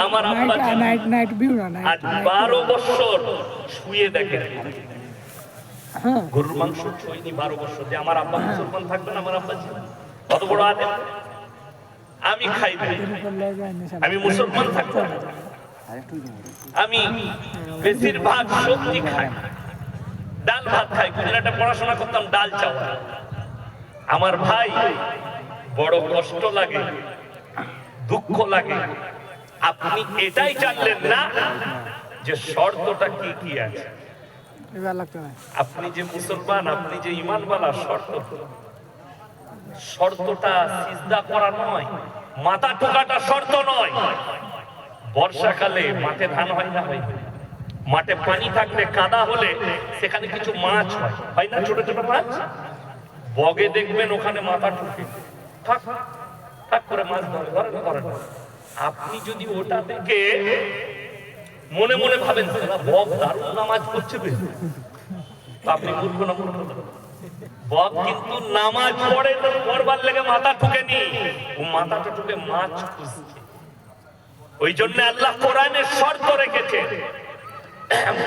আমার আব্বা night view না, আজ 12 বছর শুয়ে দেখেন গরুর মাংস ছুঁইনি 12 বছর। যে আমার আব্বা মুসলমান থাকবেন, আমার আব্বা ছিলেন কত বড় আলেম, আমি খাই না, আমি মুসলমান থাকতাম, আমি বেশিরভাগ সবজি খাই, ডাল ভাত খাই। গুজরাটে পড়াশোনা করতাম, ডাল চাওয়া। আমার ভাই বড় কষ্ট লাগে, দুঃখ লাগে। আপনি এটাই জানলেন না যে শর্তটা কি কি আছে। আপনি যে মুসলমান, আপনি যে ঈমানওয়ালা, শর্তটা সিজদা করা নয়, মাথা ঠোকাটা শর্ত নয়। বর্ষাকালে মাঠে ধান হয় না, হয় মাঠে পানি থাকলে কাদা হলে সেখানে কিছু মাছ হয় না, ছোট ছোট মাছ। বগে দেখবেন ওখানে মাথা ঠুকে ঠাক ঠাক করে মাছ ধরে ধরে। আপনি যদি ওটা দেখে মনে মনে ভাবেন বগ দারুণ নামাজ পড়ছে, আপনি মূর্খ না। বগ কিন্তু নামাজ পড়ে তো পড়বার লেগে মাথা ঠুকেনি, ও মাথাটা ঠুকে মাছ খুঁজছে। ওই জন্য আল্লাহ কোরআনে শর্ত রেখেছে,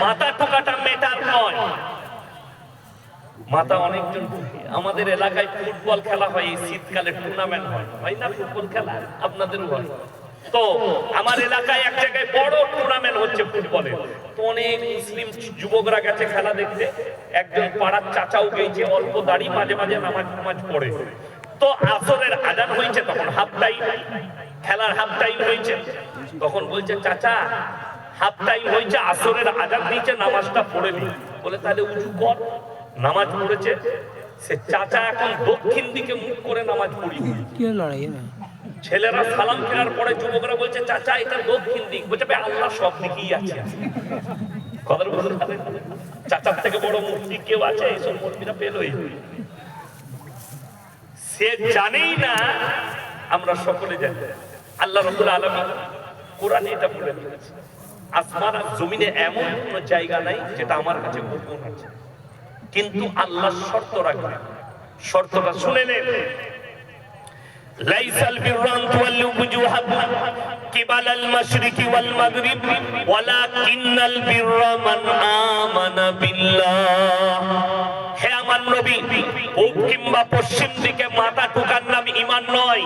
মাথা ঠোকাটা মেটার নয়। মাথা অনেকজন আমাদের এলাকায় ফুটবল খেলা হয়, এই শীতকালে টুর্নামেন্ট হয় না ফুটবল খেলা, আপনাদেরও হয়। তো আমার এলাকায় এক জায়গায় বড় টুর্নামেন্ট হচ্ছে ফুটবলের। তো অনেক মুসলিম যুবকরা গেছে খেলা দেখতে, একজন পাড়ার চাচাও গেছে, অল্প দাড়ি, মাঝে মাঝে নামাজ পড়ে। তো আসরের আজান হয়েছে, তখন হাফ টাইম, খেলার হাফ টাইম হয়েছে। তখন বলছে চাচা হাফ টাইম হয়েছে, আসরের আজান দিয়েছে, নামাজটা পড়ে নি। বলে তাহলে উজু কর। নামাজ পড়েছে সে চাচা, এখন দক্ষিণ দিকে মুখ করে নামাজ পড়ি। ছেলেরা সালাম ফেরার পরে যুবকরা বলছে চাচা এটা দক্ষিণ দিক। বলছে আল্লাহ সব দিকেই আছে। চাচার থেকে বড় মূর্তি কেউ আছে? এইসব মূর্তিরা পেলই, সে জানেই না। আমরা সকলে জানি আল্লাহ রাব্বুল আলামিন কোরআনে এটা বলে দিয়েছে, আসমান আর জমিনে এমন কোন জায়গা নাই যেটা আমার কাছে গোপন আছে। কিন্তু আল্লাহ শর্ত রাখবেন, শর্তটা শুনে নেন। লাইসাল বিররা আন তুওয়াল্লু ওয়ুজুহাকুম কিবালাল মাশরিকি ওয়াল মাগরিব ওয়ালাকিন্নাল বিররা মান আমানা বিল্লাহ। হে আমার নবী, পূব কিংবা পশ্চিম দিকে মাথা ঠুকার নাম ঈমান নয়।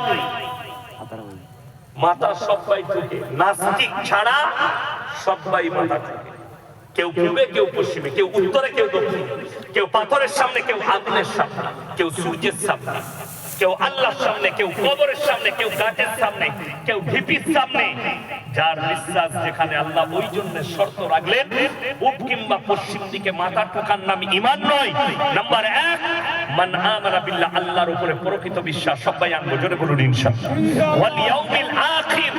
মাথা সবাই ঠুকে, নাস্তিক ছাড়া সবাই মাথা ঠুকে। কেউ পূবে, কেউ পশ্চিমে, কেউ উত্তরে, কেউ দক্ষিণে, কেউ পাথরের সামনে, কেউ আগুনের সামনে, কেউ সূর্যের সামনে, কেউ আল্লাহর সামনে, কেউ কবরের সামনে, কেউ গাছের সামনে, কেউ ঢিপির সামনে। যার বিশ্বাস যেখানে আল্লাহ, ওই জন্য শর্ত রাখলেন পূব কিংবা পশ্চিম দিকে মাথা ঠোকার নাম ঈমান নয়। নাম্বার 1, মান আমানা বিল্লাহ, আল্লাহর উপরে প্রকৃত বিশ্বাস। সবাই আনবো, জোরে বলুন ইনশাআল্লাহ। ওয়াল ইয়াউমিল আখির,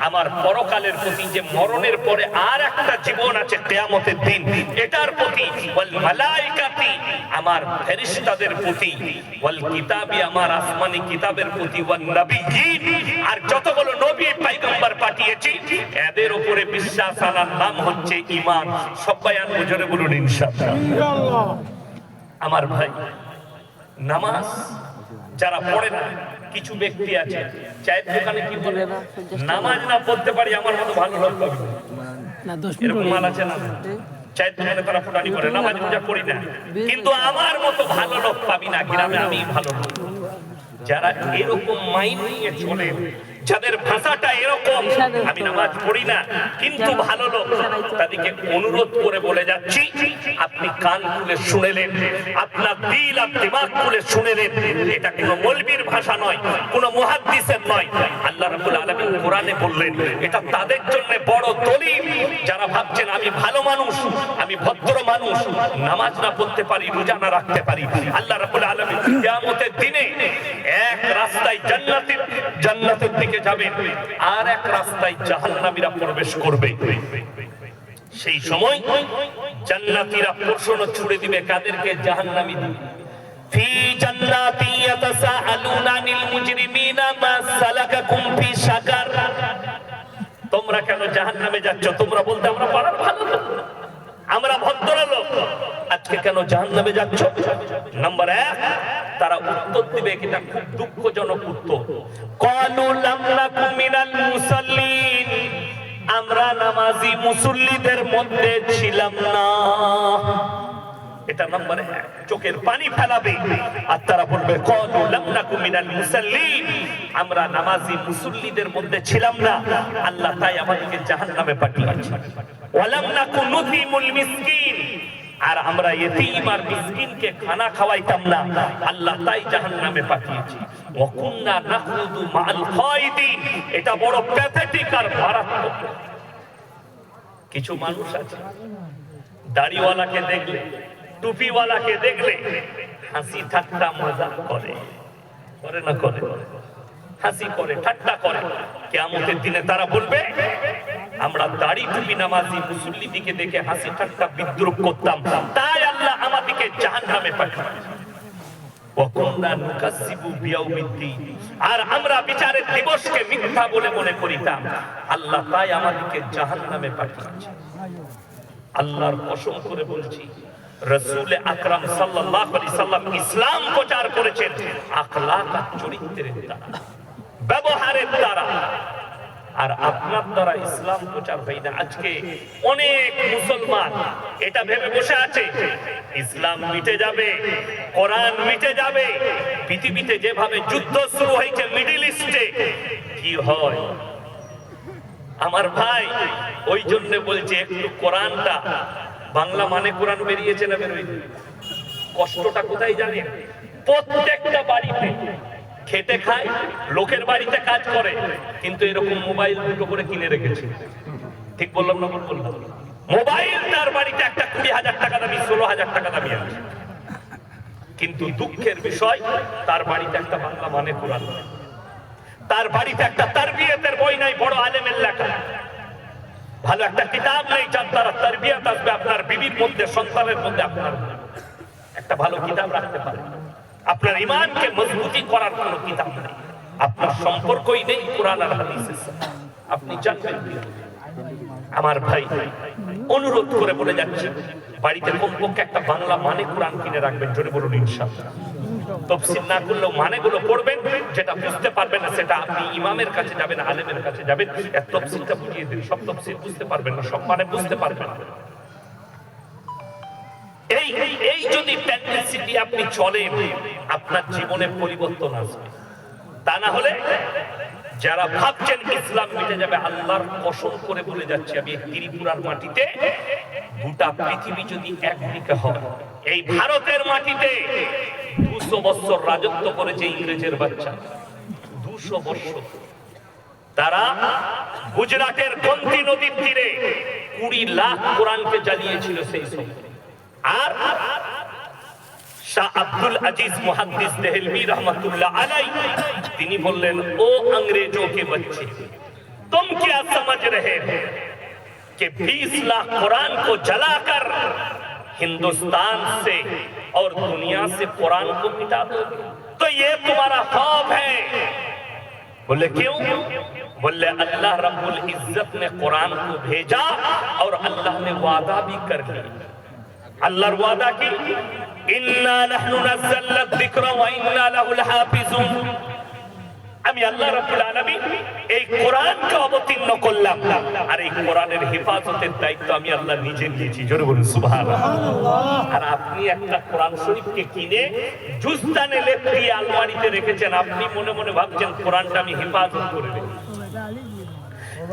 আমার পরকালের প্রতি, যে মরণের পরে আর একটা জীবন আছে কিয়ামতের দিন, এটার প্রতি। ওয়াল মালাইকাতি, আমার ফেরেশতাদের প্রতি। ওয়াল কিতাবি, আমার আসমানি কিতাবের প্রতি। ওয়ান নবিয়্যিন, আর যতগুলো নবী পয়গম্বর পাঠিয়েছি এদের উপরে বিশ্বাস আনার নাম হচ্ছে ঈমান। সবাই আনবো, জোরে বলুন ইনশাআল্লাহ। আমার ভাই, নামাজ যারা পড়ে না, কিছু ব্যক্তি আছে চায়ের দোকানে কি বলে, নামাজ না পড়তে পারি আমার মতো ভালো লোক পাবি না, এরকম মাল আছে না? চায়ের দোকানে তারা ফুটানি করে, নামাজ পূজা করি না, কিন্তু আমার মতো ভালো লোক পাবি না গ্রামে, আমি ভালো লোক। যারা এরকম মাইন্ড নিয়ে চলে, যাদের ভাষাটা এরকম, আমি নামাজ পড়ি না কিন্তু ভালো লোক, তাদেরকে অনুরোধ করে বলে যাচ্ছি, আপনি কান খুলে শুনেলেন, আপনার দিল আর দিমাগ খুলে শুনেলেন। এটা কোনো মৌলবীর ভাষা নয়, কোনো মুহাদ্দিসের নয়। আল্লাহ রাব্বুল আলামিন কোরআনে বললেন, এটা তাদের জন্য বড় দলিল যারা ভাবছেন আমি ভালো মানুষ, আমি ভদ্র মানুষ, নামাজ না পড়তে পারি, রোজা না রাখতে পারি। আল্লাহ রাব্বুল আলামিন কিয়ামতের দিনে এক রাস্তায় জান্নাতের দিকে যাবে, আর এক রাস্তায় জাহান্নামীরা প্রবেশ করবে। সেই সময় জান্নাতীরা প্রশ্ন ছুড়ে দিবে কাদেরকে? জাহান্নামী দিবে। ফি জান্নাতি ইয়াতাসাআলুনা আনিল মুজরিমিনা মা সালাকাকুম ফি সাকার। তোমরা কেন জাহান্নামে যাচ্ছ? তোমরা বলতে আমরা পাড়ার ভালো লোক, আমরা ভদ্রলোক, আজকে কেন জাহান্নামে যাচ্ছ? নাম্বার 1, তারা উত্তর দিবে, এটা খুব দুঃখজনক উত্তর। ক্বালু লাম নাকু মিনাল মুসাল্লিন, আমরা নামাজি মুসল্লিদের মধ্যে ছিলাম না। এটা নম্বর 1, চোখের পানি ফেলাবে আর তারা বলবে ক্বালু লাম নাকু মিনাল মুসাল্লিন, আমরা নামাজি মুসল্লিদের মধ্যে ছিলাম না, আল্লাহ তাই আমাদেরকে জাহান্নামে পাঠিয়েছে। ওয়া লাম নাকু নুতিমুল মিসকিন, আর আমরা ইতিম আর মিসকিনকে খানা খাওয়াইতাম না, আল্লাহ তাই জাহান্নামে পাঠিয়েছে। ওয়া কুননা নাখুদু মাআল খায়দিন, এটা বড় প্যাথেটিক আর মারাত্মক। কিছু মানুষ আছে দাড়িওয়ালাকে দেখলে, টুপিওয়ালাকে দেখলে হাসি ঠাট্টা মজাক করে, করে না করে? হাসি করে, ঠাট্টা করে। কিয়ামতের দিনে তারা বলবে আমরা দাড়ি টুপি নামাজি মুসল্লি দিকে দেখে হাসি ঠাট্টা বিদ্রুপ করতাম, তাই আল্লাহ আমাদেরকে জাহান্নামে পাঠিয়েছে। আর আমরা বিচারের দিবসকে মিথ্যা বলে মনে করিতাম, আল্লাহ তাই আমাদেরকে জাহান্নামে পাঠিয়েছে। আল্লাহর কসম করে বলছি, রাসূল আকরাম সাল্লাল্লাহু আলাইহি সাল্লাম ইসলাম প্রচার করেছেন আখলাক আর চরিত্রের দ্বারা, ব্যবহারের দ্বারা। আর আপনার দ্বারা ইসলাম প্রচার হয় না। আজকে অনেক মুসলমান এটা ভেবে বসে আছে ইসলাম মিটে যাবে, কোরআন মিটে যাবে। পৃথিবীতে যেভাবে যুদ্ধ শুরু হয়েছে মিডল ইস্টে, কি হয় আমার ভাই? ওই জন্য বলছে একটু কোরআনটা, বাংলা মানে কোরআন বেরিয়েছে না বেরোয়নি? কষ্টটা কোথায় জানেন? প্রত্যেকটা বাড়িতে খেতে খায়, লোকের বাড়িতে কাজ করে, কিন্তু এরকম মোবাইল দুটো করে কিনে রেখেছে। ঠিক বললাম না ভুল বললাম? মোবাইল তার বাড়িতে একটা 20,000 টাকা দামি, 16,000 টাকা দামি আছে, কিন্তু দুঃখের বিষয় তার বাড়িতে একটা বাংলা মানে কোরআন নেই, তার বাড়িতে একটা তারবিয়তের বই নাই, বড় আলেমের লেখা ভালো একটা কিতাব নেই যার দ্বারা তারবিয়ত আসবে আপনার বিবির মধ্যে, সন্তানের মধ্যে। আপনার একটা ভালো কিতাব রাখতে পারেন, আপনার ঈমানকে মজবুতি করার কোনো কিতাব নেই, আপনার সম্পর্কই নেই কোরআন আর হাদিসের সাথে, আপনি জানবেন কি? আমার ভাই অনুরোধ করে বলে যাচ্ছে, বাড়িতে কমপক্ষে একটা বাংলা মানে কোরআন কিনে রাখবেন। জোরে বলুন ইনশাআল্লাহ। তাফসীর না করলেও মানেগুলো পড়বেন, যেটা বুঝতে পারবেন না সেটা আপনি ইমামের কাছে যাবেন, আলেমের কাছে যাবেন, এর তাফসীরটা বুঝিয়ে দিন। সব তাফসীর বুঝতে পারবেন না, সব মানে বুঝতে পারবেন না। এই যদি টেন্ডেন্সিটি আপনি চলেন, আপনার জীবনে পরিবর্তন আসবে। তা না হলে যারা ভাবছেন ইসলাম মিটে যাবে, আল্লাহর কসম করে বলে যাচ্ছে আমি, ত্রিপুরার মাটিতে গোটা পৃথিবী যদি একদিকে হয়, এই ভারতের মাটিতে 200 বছর রাজত্ব করেছে ইংরেজের বাচ্চা, 200 বছর। তারা গুজরাটের গন্তি নদীর তীরে 20 লাখ কোরআনকে জ্বালিয়েছিল সেই সময়। আর শাহ আব্দুল আজিজ মুহাদ্দিস দেহলভী रहमतुल्लाह अलैह তিনি বললেন, ও अंग्रेजों के बच्चे, तुम क्या समझ रहे हो कि 20 लाख कुरान को जलाकर हिंदुस्तान से और दुनिया से कुरान को मिटा दोगे? तो ये तुम्हारा ख्वाब है। बोले क्यों? बोले अल्लाह रब्बुल इज्जत ने कुरान को भेजा और अल्लाह ने वादा भी कर लिया। अल्लाहर वादा की, इन्ना नहनु नज़्ज़लना যিকরা ওয়া ইন্না লাহু লাহাফিজুন। আমি আল্লাহ রাব্বুল আলামিন এই কোরআনকে অবতীর্ণ করলাম, আর এই কোরআনের হেফাজতের দায়িত্ব আমি আল্লাহ নিজে নিয়েছি। জোরে বলুন সুবহানাল্লাহ। আর আপনি একটা কোরআন শরীফকে কিনে জুজদানে লেপিয়ে আলমারিতে রেখেছেন, আপনি মনে মনে ভাবছেন কোরআনটা আমি হেফাজত করে রেখেছি।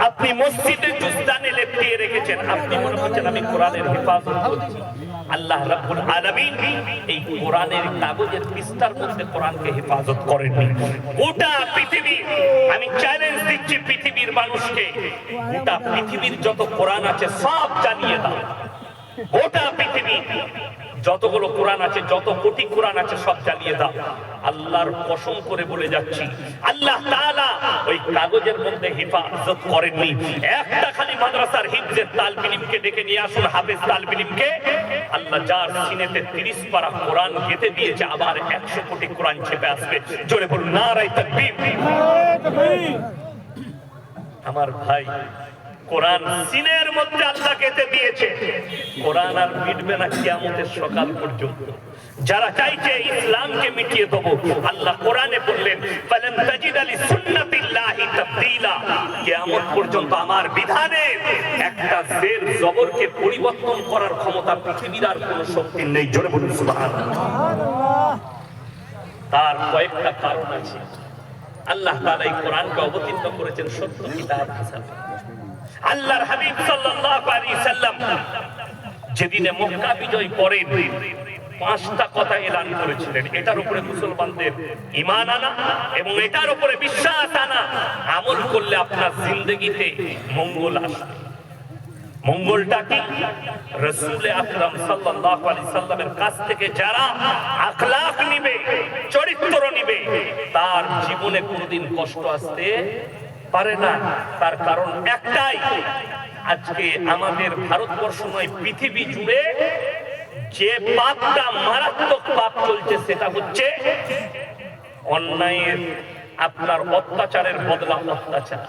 আপনি মসজিদে জুজদানে লেপিয়ে রেখেছেন, আপনি মনে করছেন আমি কোরআনের হেফাজত করছি। আল্লাহ রাব্বুল আলামিন এই কোরআনের কাগজের পৃষ্ঠার মধ্যে কোরআনকে হেফাজত করেননি। গোটা পৃথিবী, আমি চ্যালেঞ্জ দিচ্ছি পৃথিবীর মানুষকে, গোটা পৃথিবীর যত কোরআন আছে সব জ্বালিয়ে দাও। গোটা পৃথিবী যতগুলো কোরআন আছে, যত কোটি কোরআন আছে সব জ্বালিয়ে দাও। আল্লাহর কসম করে বলে যাচ্ছি, আল্লাহ তাআলা ওই কাগজের মধ্যে হেফাজত করেননি। একটা খালি মাদ্রাসার হিফজের তালবিলিমকে ডেকে নিয়ে আসুন, হাফেজ তালবিলিমকে, আল্লাহ যার সিনেতে 30 পারা কোরআন গেঁথে দিয়েছে, আবার 100 কোটি কোরআন ছেপে আসবে। জোরে বলুন নারায়ে তাকবীর। আমার ভাই, কোরআন সিনের মধ্যে আল্লাহ গেঁথে দিয়েছে, কোরআন আর মিটবে না কিয়ামতের সকাল পর্যন্ত। যারা চাইছে ইসলামকে মিটিয়ে দেবো, আল্লাহ কোরআনে বললেন ফালান তাজিদা লিসুন্নাতিল্লাহি তাবদীলা, কিয়ামত পর্যন্ত আমার বিধানের একটা জের জবরকে পরিবর্তন করার ক্ষমতা পৃথিবীর আর কোনো শক্তি নেই। জোরে বলুন সুবহানাল্লাহ। তার কয়েকটা কারণ আছে। আল্লাহ তাআলা এই কোরআনকে অবতীর্ণ করেছেন সত্য কিতাব হিসাবে। আল্লাহর হাবিব সাল্লাল্লাহু আলাইহি সাল্লাম যেদিনে মক্কা বিজয় করেন, 5টা কথা এলান করেছিলেন। এটার উপরে মুসলমানদের ঈমান আনা এবং এটার উপরে বিশ্বাস আনা, আমল করলে আপনার জিন্দেগিতে মঙ্গল আসবে। মঙ্গলটা কি? রাসূল আকরাম সাল্লাল্লাহু আলাইহি সাল্লামের কাছ থেকে যারা আখলাক নিবে, চরিত্র নিবে, তার জীবনে কোনোদিন কষ্ট আসতে পারে না। তার কারণ একটাই, আজকে আমাদের ভারতবর্ষ নয় পৃথিবী জুড়ে যে পাপটা মারাত্মক পাপ চলছে সেটা হচ্ছে অন্যায়ের, আপনার অত্যাচারের বদলা অত্যাচার,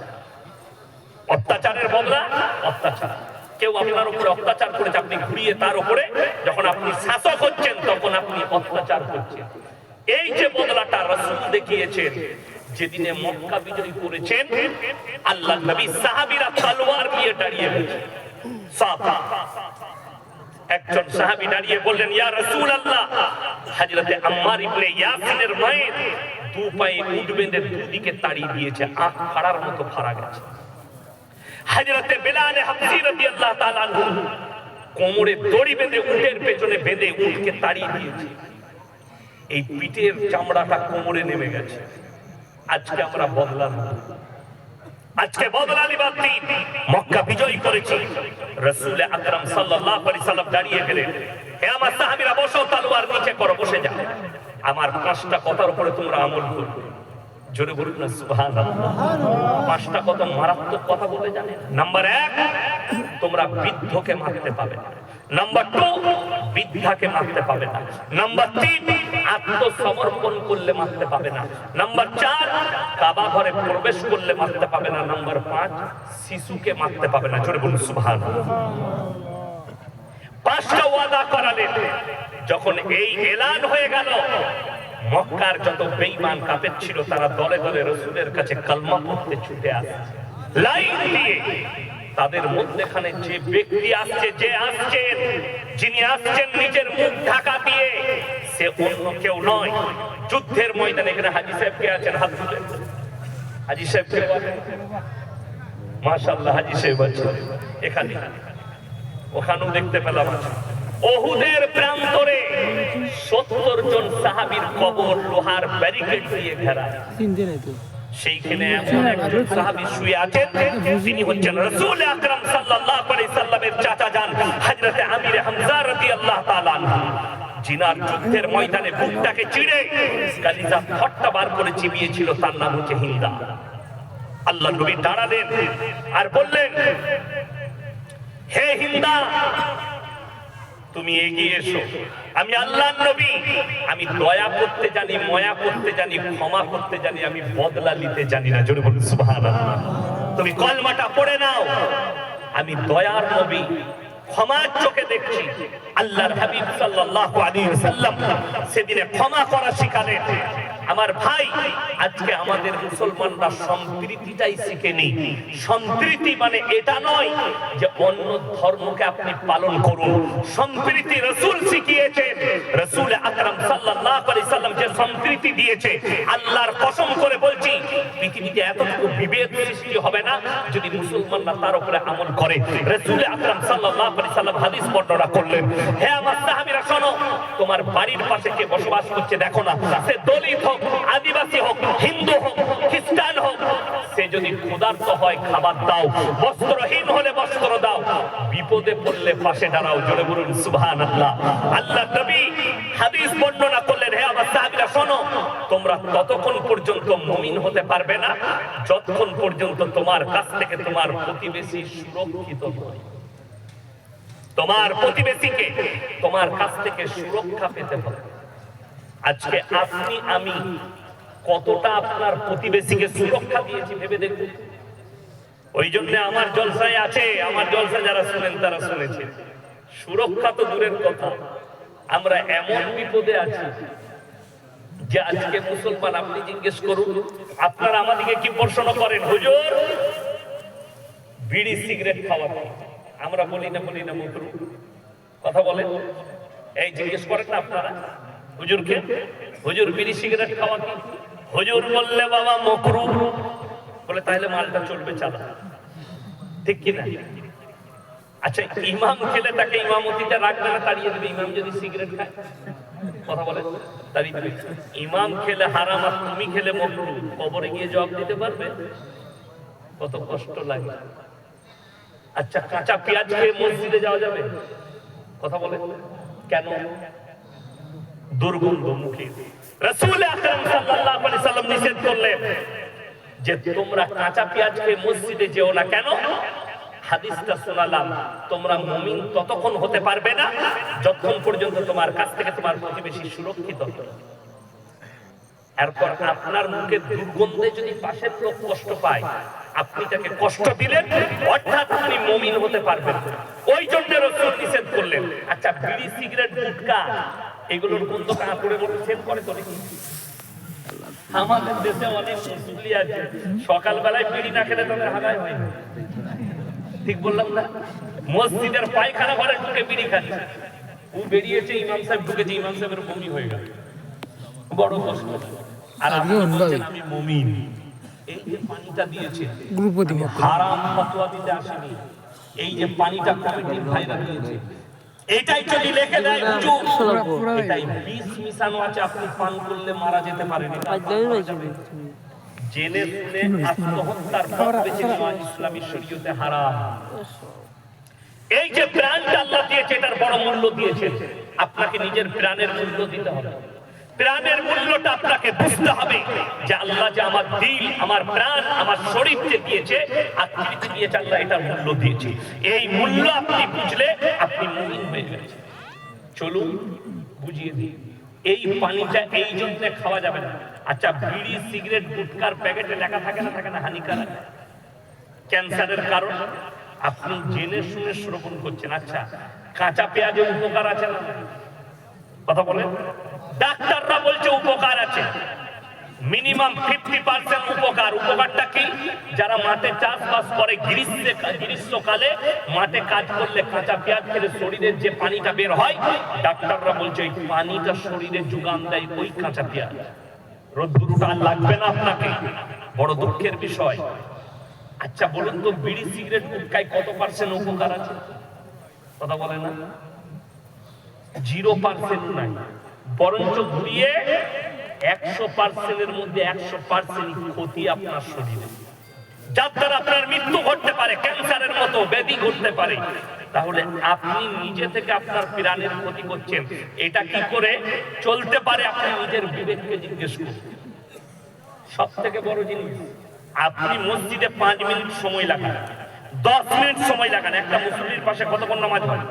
অত্যাচারের বদলা অত্যাচার। কেউ আপনার উপরে অত্যাচার করেছে, আপনি ঘুরিয়ে তার উপরে, যখন আপনি শাসক হচ্ছেন তখন আপনি অত্যাচার করছেন। এই যে বদলাটা রাসূল দেখিয়েছেন যেদিনে মক্কা বিজয় করেছেন, আল্লাহর নবী সাহাবীরা তলোয়ার নিয়ে দাঁড়িয়ে গেছেন। একজন সাহাবী দাঁড়িয়ে বললেন, ইয়া রাসূলুল্লাহ, হযরতে আম্মার ইবনে ইয়াসিনের মায়ের দু পায়ে উট বেঁধে দুদিকে তাড়িয়ে দিয়েছে, আখ ফাড়ার মতো ফাড়া গেছে। হযরতে বেলাল হাবশী রাদিয়াল্লাহু তাআলা আনহু কোমরে দড়ি বেঁধে উটের পেছনে বেঁধে উটকে তাড়িয়ে দিয়েছে, এই পিঠের চামড়াটা কোমরে নেমে গেছে। আজকে আমরা বদলাম, আজকে বদলা নিবার দিন। মক্কা বিজয় করেছি, রাসূল আকরাম সাল্লাল্লাহু আলাইহি সাল্লাম দাঁড়িয়ে গেলেন, হে আমার সাহাবীরা বসো, তলোয়ার নিচে করো, বসে যাও, আমার 5টা কথার উপরে তোমরা আমল করবে। জোরে বলুন না সুবহানাল্লাহ। 5টা কত মারাত্মক কথা বলে জানেন? নাম্বার 1, তোমরা বৃদ্ধকে মারতে পাবে না। নাম্বার 2, বৃদ্ধাকে মারতে পাবে না। নাম্বার 3, আত্মসমর্পণ করলে মারতে পাবে না। নাম্বার 4, কাবা ঘরে প্রবেশ করলে মারতে পাবে না। নাম্বার 5, শিশুকে মারতে পাবে না। জোরে বলুন সুবহানাল্লাহ। 5টা ওয়াদা করালেন। যখন এই এলান হয়ে গেল, মক্কার যত বেঈমান কাফের ছিল তারা দলে দলে রাসূলের কাছে কালমা পড়তে ছুটে আসে লাইন দিয়ে। তাদের মধ্যখানে যে ব্যক্তি আসছে, যে আসছেন, যিনি আসছেন নিজের মুখ ঢাকা দিয়ে, সে অন্য কেউ নয়। যুদ্ধের ময়দানে এখানে হাজী সাহেব কে আছেন? হাত তুলেন। হাজী সাহেব কে আছেন? মাশাআল্লাহ, হাজী সাহেব আছেন এখানে। ওখানেও দেখতে পেলাম উহুদের প্রান্তরে 70 জন সাহাবীর কবর লোহার ব্যারিকেড দিয়ে ঘেরা। সেইখানে এমন একজন সাহাবী শুয়ে আছেন, তিনি হচ্ছেন রাসূল আকরাম সাল্লাল্লাহু আলাইহি সাল্লামের চাচা যান হযরতে আমির হামজা রাদিয়াল্লাহু তাআলা আনহু, জিনার যুদ্ধের ময়দানে বুকটাকে চিড়ে কালিজা ফট্টা বার করে চিবিয়েছিল, তার নাম হচ্ছে হিন্দা। আল্লাহর নবী দাঁড়ালেন আর বললেন, হে হিন্দা, তুমি এগিয়ে এসো। আমি আল্লাহর নবী, আমি দয়া করতে জানি, মায়া করতে জানি, ক্ষমা করতে জানি, আমি বদলা নিতে জানি না। জোরে বলুন সুবহানাল্লাহ। তুমি কলমাটা পড়ে নাও, আমি দয়ার নবী, ক্ষমার চোখে দেখছি। আল্লাহর হাবিব সাল্লাল্লাহু আলাইহি ওয়াসাল্লাম সেদিনে ক্ষমা করা শিখালেন। আমার ভাই, আজকে আমাদের মুসলমানরা সম্প্রীতিটাই শিখেনি। সম্প্রীতি মানে এটা নয় যে অন্য ধর্মকে আপনি পালন করুন। সম্প্রীতি রাসূল শিখিয়েছেন। রাসূল আকরাম সাল্লাল্লাহু আলাইহি সাল্লাম যে সম্প্রীতি দিয়েছে, আল্লাহর কসম করে বলছি, পৃথিবীতে এতটুকু বিভেদ সৃষ্টি হবে না যদি মুসলমানরা তার উপরে আমল করে। রাসূল আকরাম সাল্লাল্লাহু আলাইহি সাল্লাম হাদিস বর্ণনা করলেন, হে আমার সাহাবীরা শোনো, তোমার বাড়ির পাশে কে বসবাস করছে দেখো না, সে দলিত হোক, আদিবাসী হোক, হিন্দু হোক, খ্রিস্টান হোক, সে যদি ক্ষুধার্ত হয় খাবার দাও, বস্ত্রহীন হলে বস্ত্র দাও, বিপদে পড়লে পাশে দাঁড়াও। জোরে বলুন সুবহানাল্লাহ। আল্লাহ নবী হাদিস বর্ণনা করলেন, হে আমার সাহাবীরা শোনো, তোমরা ততক্ষণ পর্যন্ত মুমিন হতে পারবে না যতক্ষণ পর্যন্ত তোমার কাছ থেকে তোমার প্রতিবেশী সুরক্ষিত হয়। তোমার প্রতিবেশীকে তোমার কাছ থেকে সুরক্ষা পেতে হবে। আজকে আপনি আমি কতটা আপনার প্রতিবেশীকে সুরক্ষা দিয়েছি ভেবে দেখুন। ওই জন্য আমার জলসায় আছে, আমার জলসা যারা শুনেন তারা শুনেছেন, সুরক্ষা তো দূরের কথা, আমরা এমন বিপদে আছি যে আজকে মুসলমান, আপনি জিজ্ঞেস করুন, আপনারা আমাদেরকে কি প্রশ্ন করেন, হুজুর বিড়ি সিগারেট খাওয়া কি? আমরা বলি না মাকরু, কথা বলেন, এই জিজ্ঞেস করেন না আপনারা হুজুরকে, হুজুর বিড়ি সিগারেট খাওয়া কি? হুজুর বললে বাবা মাকরু, বলে তাহলে মালটা চলবে, চালা, ঠিক কিনা? আচ্ছা, ইমাম খেলে তাকে ইমামতিতে রাখবে না, তাড়িয়ে দেবে? ইমাম যদি সিগারেট খায়, কথা বলে, তাড়িয়ে দেবে? ইমাম খেলে হারাম আর তুমি খেলে মাকরু, কবরে গিয়ে জবাব দিতে পারবে? কত কষ্ট লাগে। আচ্ছা, কাঁচা পেঁয়াজ খেয়ে মসজিদে যাওয়া যাবে? কথা বলে, কেন? দুর্গন্ধ মুখে। রাসূল আকরাম সাল্লাল্লাহু আলাইহি সাল্লাম নিষেধ করলেন যে তোমরা কাঁচা পেঁয়াজ খেয়ে মসজিদে যেও না। কেন? হাদিসটা শোনালাম, তোমরা মুমিন ততক্ষণ হতে পারবে না যতক্ষণ পর্যন্ত তোমার কাছ থেকে তোমার প্রতিবেশী সুরক্ষিত হবে। এরপর আপনার মুখে দুর্গন্ধে যদি পাশের লোক কষ্ট পায়, আপনি তাকে কষ্ট দিলেন, অর্থাৎ আপনি মুমিন হতে পারবেন। ওই জন্য রাসূল নিষেধ করলেন। আচ্ছা, বিড়ি সিগারেট গুটখা এগুলোর গন্ধ কাপড়ে মধ্যে সেট করে তো নাকি? আমাদের দেশে অনেক মুসলিম আছে, সকালবেলায় বিড়ি না খেলে তাদের হাগায় হয় না, ঠিক বললাম না? মসজিদের পায়খানা ঘরে ঢুকে বিড়ি খাচ্ছে, ও বেরিয়েছে, ইমাম সাহেব ঢুকেছে, ইমাম সাহেবের বমি হয়ে গেল, বড় কষ্ট। আর আপনি বলছেন আমি মুমিন। এই যে পানিটা দিয়েছে, হারাম ফতোয়া দিতে আসেনি, এই যে পানিটা কমিটির ভাইরা দিয়েছে, এটাই যদি লিখে দেয় হুজুর এটাই বিষ মিশানো আছে, আপনি পান করলে মারা যেতে পারেন, জেনে শুনে আত্মহত্যার পথ বেছে নেওয়া ইসলামী শরীয়তে হারাম। এই যে প্রাণটা আল্লাহ দিয়েছে, এটার বড় মূল্য দিয়েছেন, আপনাকে নিজের প্রাণের মূল্য দিতে হবে। প্রাণের মূল্যটা আপনাকে বুঝতে হবে যে আল্লাহ যে আমার দিল, আমার প্রাণ, আমার শরীরকে দিয়েছে, আকৃতি দিয়েছে, আল্লাহ এটার মূল্য দিয়েছে। এই মূল্য আপনি বুঝলে আপনি মুমিন হয়ে গেছেন। চলুন বুঝিয়ে দিই। এই পানিটা এই জন্য খাওয়া যাবে না। আচ্ছা, বিড়ি সিগারেট গুটখার প্যাকেটে লেখা থাকে না হানিকারক, ক্যান্সারের কারণ, আপনি জেনে শুনে শ্রবণ করছেন। আচ্ছা, কাঁচা পেঁয়াজের উপকার আছে না? কথা বলেন, ডাক্তাররা বলছে উপকার আছে, মিনিমাম 50% উপকার। উপকারটা কি? যারা মাঠে চাষবাস করে, গ্রীষ্মকালে মাঠে কাজ করলে কাঁচা পেঁয়াজ খেলে শরীরের যে পানিটা বের হয়, ডাক্তাররা বলছে ওই পানিটা শরীরে যোগান দেয় ওই কাঁচা পেঁয়াজ। রোদ্দুরটা লাগবে না আপনাকে, বড় দুঃখের বিষয়। আচ্ছা বলুন তো, বিড়ি সিগারেট গুটখায় কত পার্সেন্ট উপকার আছে? কথা বলে না, 0% নাই, বরঞ্চ ঘুরিয়ে 100%-এর মধ্যে 100% ক্ষতি আপনার শরীরে, যার দ্বারা আপনার মৃত্যু ঘটতে পারে, ক্যান্সারের মতো ব্যাধি ঘটতে পারে। তাহলে আপনি নিজে থেকে আপনার প্রাণের ক্ষতি করছেন। এটা কি করে চলতে পারে আপনি নিজের বিবেককে জিজ্ঞেস করুন। সব থেকে বড় জিনিস, আপনি মসজিদে 5 মিনিট সময় লাগান, 10 মিনিট সময় লাগান, একটা মুসল্লির পাশে কতক্ষণ নামাজ হয়?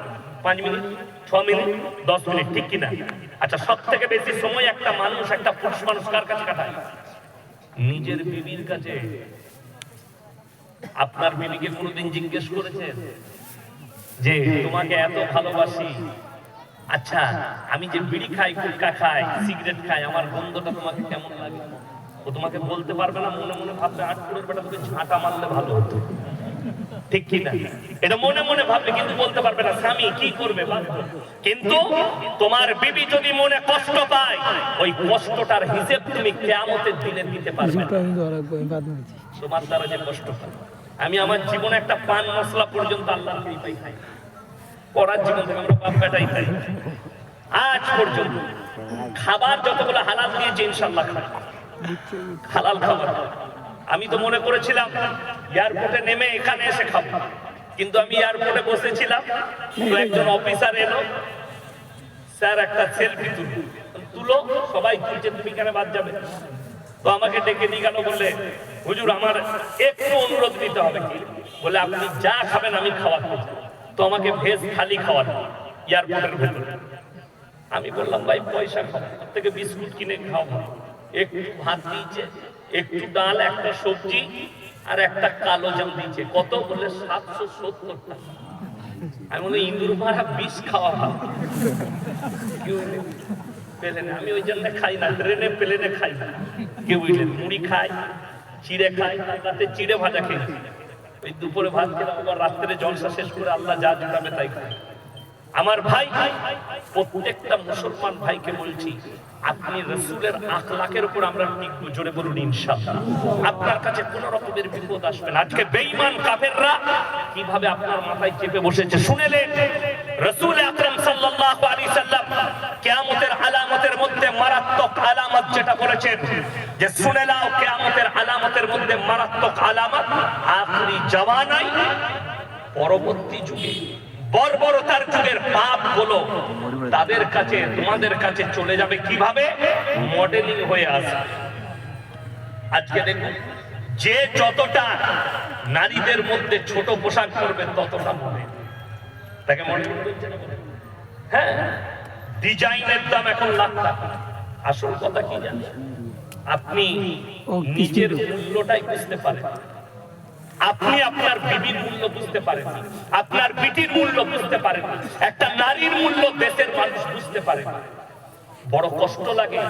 5 মিনিট, 6 মিনিট, 10 মিনিট, ঠিক কিনা? আচ্ছা, সব থেকে বেশি সময় একটা মানুষ, একটা পুরুষ মানুষ কার কাছে কাটায়? নিজের বিবির কাছে। আপনার বিবিকে কোনোদিন জিজ্ঞেস করেছেন যে তোমাকে এত ভালোবাসি, আচ্ছা আমি যে বিড়ি খাই, গুটখা খাই, সিগারেট খাই, আমার গন্ধটা তোমাকে কেমন লাগে? ও তোমাকে বলতে পারবে না, মনে মনে ভাববে আটকুড়ের বেটা তোকে ঝাঁটা মারলে ভালো হতো, ঠিক কিনা? এটা মনে মনে ভাববে, কিন্তু বলতে পারবে না। স্বামী কি করবে? কিন্তু তোমার বিবি যদি মনে কষ্ট পায়, ওই কষ্টটার হিসেব তুমি কিয়ামতের দিনে দিতে পারবে। তোমার দ্বারা যে কষ্ট পায়, আমি আমার জীবনে একটা পান মশলা পর্যন্ত আল্লাহর কৃপায় খাই, পড়ার জীবন থেকে আমরা বাপ বেটাই খাই, আজ পর্যন্ত খাবার যতগুলো হালাল দিয়েছে ইনশাআল্লাহ খাই, হালাল খাবার। আমি তো মনে করেছিলাম এয়ারপোর্টে নেমে এখানে এসে খাবো, কিন্তু আমি এয়ারপোর্টে বসেছিলাম, তো একজন অফিসার এলো, স্যার একটা সেলফি তুলো, সবাই তুলছে, তুমি কেন বাদ যাবে? তো আমাকে ডেকে নিয়ে গেল, বললে হুজুর আমার একটু অনুরোধ নিতে হবে। কি? বলে আপনি যা খাবেন আমি খাওয়াবো। তো আমাকে ভেজ থালি খাওয়ানো এয়ারপোর্টের ভেতরে। আমি বললাম ভাই পয়সা খাওয়া থেকে বিস্কুট কিনে খাওয়া, একটু ভাত দিয়েছে, একটু ডাল, একটা সবজি আর একটা কালো জাম দিয়েছে। কত? বলে 770 টাকা। আমি বলি ইঁদুর মারা বিষ খাওয়া ভালো, প্লেনে আমি ওই জন্য খাই না, ট্রেনে প্লেনে খাই না। কেউ বুঝলেন মুড়ি খাই, চিড়ে খাই, রাতে চিড়ে ভাজা খেয়ে ওই দুপুরে ভাত খেলাম, আবার রাত্রে জলসা শেষ করে আল্লাহ যা জুটাবে তাই খাই। আমার ভাই, প্রত্যেকটা মুসলমান ভাইকে বলছি, আপনি রাসূলের আখলাকের উপর আমরা টিকবো, জোরে বলুন ইনশাআল্লাহ। আপনার কাছে কোন রকমের বিপদ আসবে না। আজকে বেঈমান কাফেররা কিভাবে আপনার মাথায় চেপে বসেছে শুনেলেন। রাসূল আকরাম সাল্লাল্লাহু আলাইহি সাল্লাম কিয়ামতের আলামতের মধ্যে মারাত্মক আলামত যেটা বলেছেন, যে শুনে নাও কিয়ামতের আলামতের মধ্যে মারাত্মক আলামত, আখিরি জামানায় পরবর্তী যুগে বর্বরতার যুগের পাপ গুলো তাদের কাছে, তোমাদের কাছে চলে যাবে কিভাবে? মডেলিং হয়ে আসবে। আজকে দেখুন, যে যতটা নারীদের মধ্যে ছোট পোশাক পরবে ততটা মনে তাকে মডেলিং বলছে না? হ্যাঁ, ডিজাইনের দাম এখন লাখ টাকা। আসল কথা কি জানেন? আপনি নিজের মূল্যটাই বুঝতে পারেন, আপনি আপনার বিবির মূল্য বুঝতে পারেন, আপনার বিটির মূল্য বুঝতে পারেন, একটা নারীর মূল্য দেশের মানুষ বুঝতে পারে। বড় কষ্ট লাগে।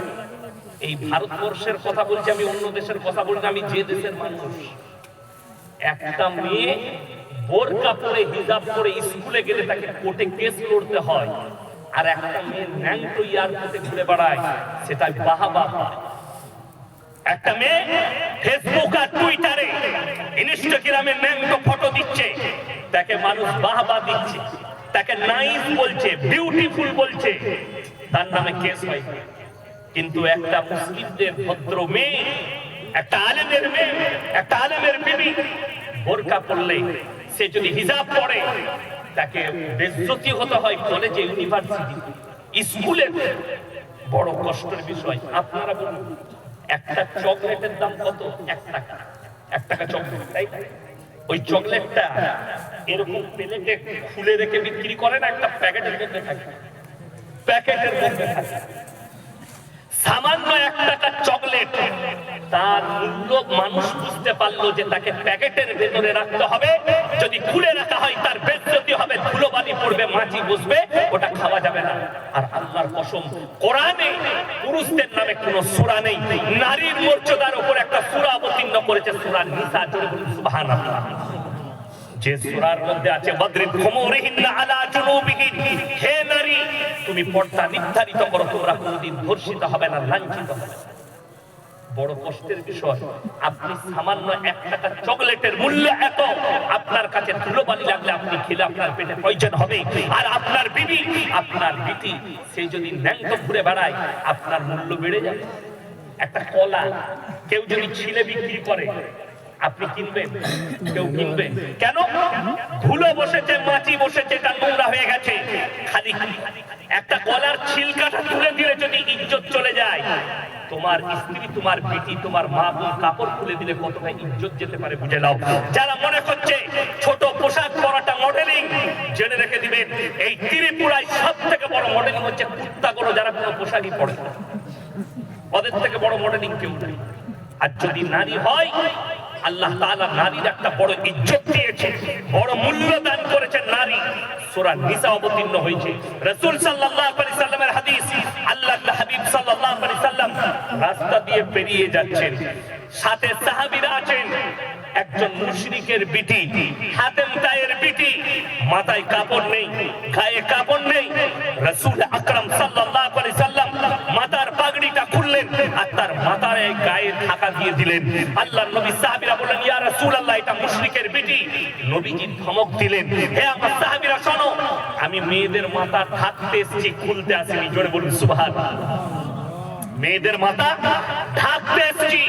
এই ভারতবর্ষের কথা বলছি, আমি অন্য দেশের কথা বলছি, আমি যে দেশের মানুষ। একটা মেয়ে বোরকা পরে হিজাব পরে স্কুলে গেলে তাকে কোর্টে কেস লড়তে হয়, আর একটা মেয়ে ন্যাংটো এয়ারপোর্টে ঘুরে বেড়ায়, সেটা বাহাবা হয়। একটা মেয়ে ফেসবুক আর টুইটারে ইনস্টাগ্রামে ন্যাংটো ফটো দিচ্ছে, তাকে মানুষ বাহবা দিচ্ছে, তাকে নাইস বলছে, বিউটিফুল বলছে, তার নামে কেস হয়। কিন্তু একটা মুসলিমদের ভদ্র মেয়ে, একটা আলেমের মেয়ে, একটা আলেমের বিবি বোরকা পরলে, সে যদি হিজাব পরে, তাকে বেইজ্জতি হতে হয় কলেজে, ইউনিভার্সিটি, স্কুলে। বড় কষ্টের বিষয়। আপনারা বলুন, একটা চকলেটের দাম কত? 1 টাকা। 1 টাকা চকলেট, তাই না? ওই চকলেটটা এরকম প্লেটে খুলে রেখে বিক্রি করে না, একটা প্যাকেটের মধ্যে থাকে, প্যাকেটের মধ্যে থাকে। সামান্য 1 টাকা চকলেট, তার মূল্য মানুষ বুঝতে পারলো যে তাকে প্যাকেটের ভেতরে রাখতে হবে, যদি খুলে রাখা হয় তার বেইজ্জতি হবে, ধুলোবালি পড়বে, মাছি বসবে, ওটা খাওয়া যাবে না। আর আল্লাহর কসম, কোরআনে পুরুষদের নামে কোনো সূরা নেই, নারীর মর্যাদার উপর একটা সূরা অবতীর্ণ করেছে, সূরা নিসা। সুবহানাল্লাহ। যে সূরার মধ্যে আছে ওয়াদরিব খুমুরিহিন্না আলা জুনুবিহিন, হে নারী তুমি পর্দা নির্ধারিত করো, তোমরা কোনদিন ধর্ষিত হবে না, লাঞ্ছিত হবে না। বড় কষ্টের বিষয়। আপনি সামান্য 1 টাকা চকলেটের মূল্য এত, আপনার কাছে ধুলোবালি লাগলে আপনি খেলে আপনার পেটে পয়জন হবে। আর আপনার বিবি, আপনার বিটি, সে যদি ন্যাংটো ঘুরে বেড়ায়, আপনার মূল্য বেড়ে যাবে। একটা কলা কেউ যদি ছিলে বিক্রি করে, আপনি কিনবেন? কেউ কিনবে কেন? ধুলো বসেছে, মাছি বসেছে, এটা নোংরা হয়ে গেছে। খালি একটা কলার ছিলকাটা তুলে দিলে যদি ইজ্জত চলে যায়, তোমার স্ত্রী, তোমার বিটি, তোমার মা বোন কাপড় খুলে দিলে কতটা ইজ্জত যেতে পারে বুঝে নাও। যারা মনে করছে ছোট পোশাক পরাটা মডেলিং, জেনে রেখে দিবেন, এই ত্রিপুরায় সব থেকে বড় মডেলিং হচ্ছে কুত্তাগুলো, যারা কোনো পোশাকই পরে, ওদের থেকে বড় মডেলিং কেউ নেই। আর যদি নারী হয়, আল্লাহ তাআলা নারীর একটা বড় ইজ্জত দিয়েছে, বড় মূল্য দান করেছেন নারী। সূরা নিসা অবতীর্ণ হয়েছে। রাসূল সাল্লাল্লাহু আলাইহি সাল্লামের হাদিস, আল্লাহর হাবিব সাল্লাল্লাহু আলাইহি সাল্লাম রাস্তা দিয়ে পেরিয়ে যাচ্ছেন, সাথে সাহাবীরা আছেন। একজন মুশরিকের বিটি, হাতেম তায়ের বিটি, মাথায় কাপড় নেই, গায়ে কাপড় নেই। রাসূল আকরাম সাল্লাল্লাহু আলাইহি সাল্লাম মাথার পাগড়িটা খুললেন আর তার মাথায় গায়ে ঢাকা দিয়ে দিলেন। আল্লাহর নবী সাহাবীরা বললেন, ইয়া রাসূলুল্লাহ, এটা মুশরিকের বিটি। নবীজি ধমক দিলেন, হে আমার সাহাবীরা শোনো, আমি মেয়েদের মাথা ঢাকতে এসেছি, খুলতে আসিনি। জোরে বলুন সুবহানাল্লাহ। মেয়েদের মাথা ঢাকতে এসেছি,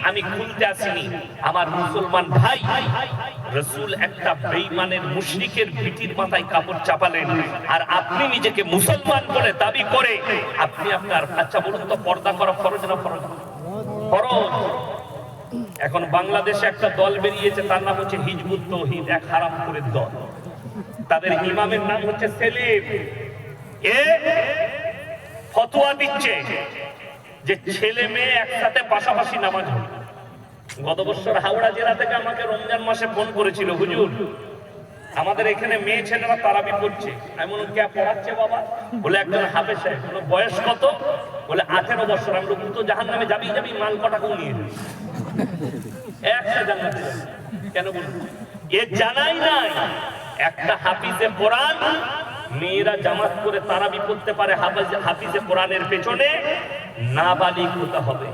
আমি খুলতে আসিনি। আমার মুসলমান ভাই, রাসূল একটা বেঈমানের মুশরিকের বিটির মাথায় কাপড় চাপালেন, আর আপনি নিজেকে মুসলমান বলে দাবি করে আপনি আপনার, আচ্ছা বলুন তো, পর্দা করা ফরজ না ফরজ? ফরজ। এখন বাংলাদেশে একটা দল বেরিয়েছে, তার নাম হচ্ছে হিজবুত তাওহীদ, এক হারামখোরের দল। তাদের ইমামের নাম হচ্ছে সেলিম। এ ফতোয়া দিচ্ছে যে ছেলে মেয়ে একসাথে পাশাপাশি নামাজ পড়ে। গত বছর হাওড়া জেলা থেকে আমাকে রমজান মাসে ফোন করেছিল, হুজুর আমাদের এখানে মেয়ে ছেলেরা তারাবি পড়ছে, আমি বললাম কে পড়াচ্ছে বাবা? বলে একজন হাফেজ সাহেব। বলে বয়স কত? বলে 18 বছর। আমি বললাম তো জাহান্নামে যাবি যাবি, মাল কটাকেও নিয়ে যাবি, একটা জান্নাতে যাবি। কেন বলুন? এ জানাই নাই একটা হাফিজে কোরআন মেয়েরা জামাত করে তারাবি পড়তে পারে, হাফিজে কোরআনের পেছনে নাবালিগ হতে হবে।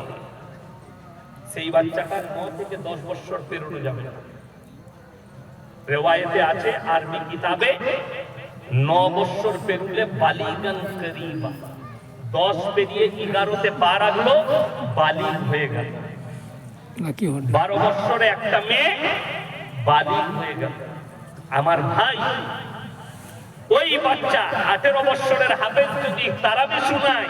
সেই বাচ্চাটা 9 থেকে 10 বছর পেরোনো যাবে না। রেওয়ায়েতে আছে আরবি কিতাবে 9 বছর পেরুলে বালিগান করিবা, 10 পেরিয়ে 11তে পা রাখলো বালিগ হয়ে গেল। 12 বছরে একটা মেয়ে বালিগ হয়ে গেল। আমার ভাই, ওই বাচ্চা 18 বছরের হাফেজ যদি তারাবি শোনায়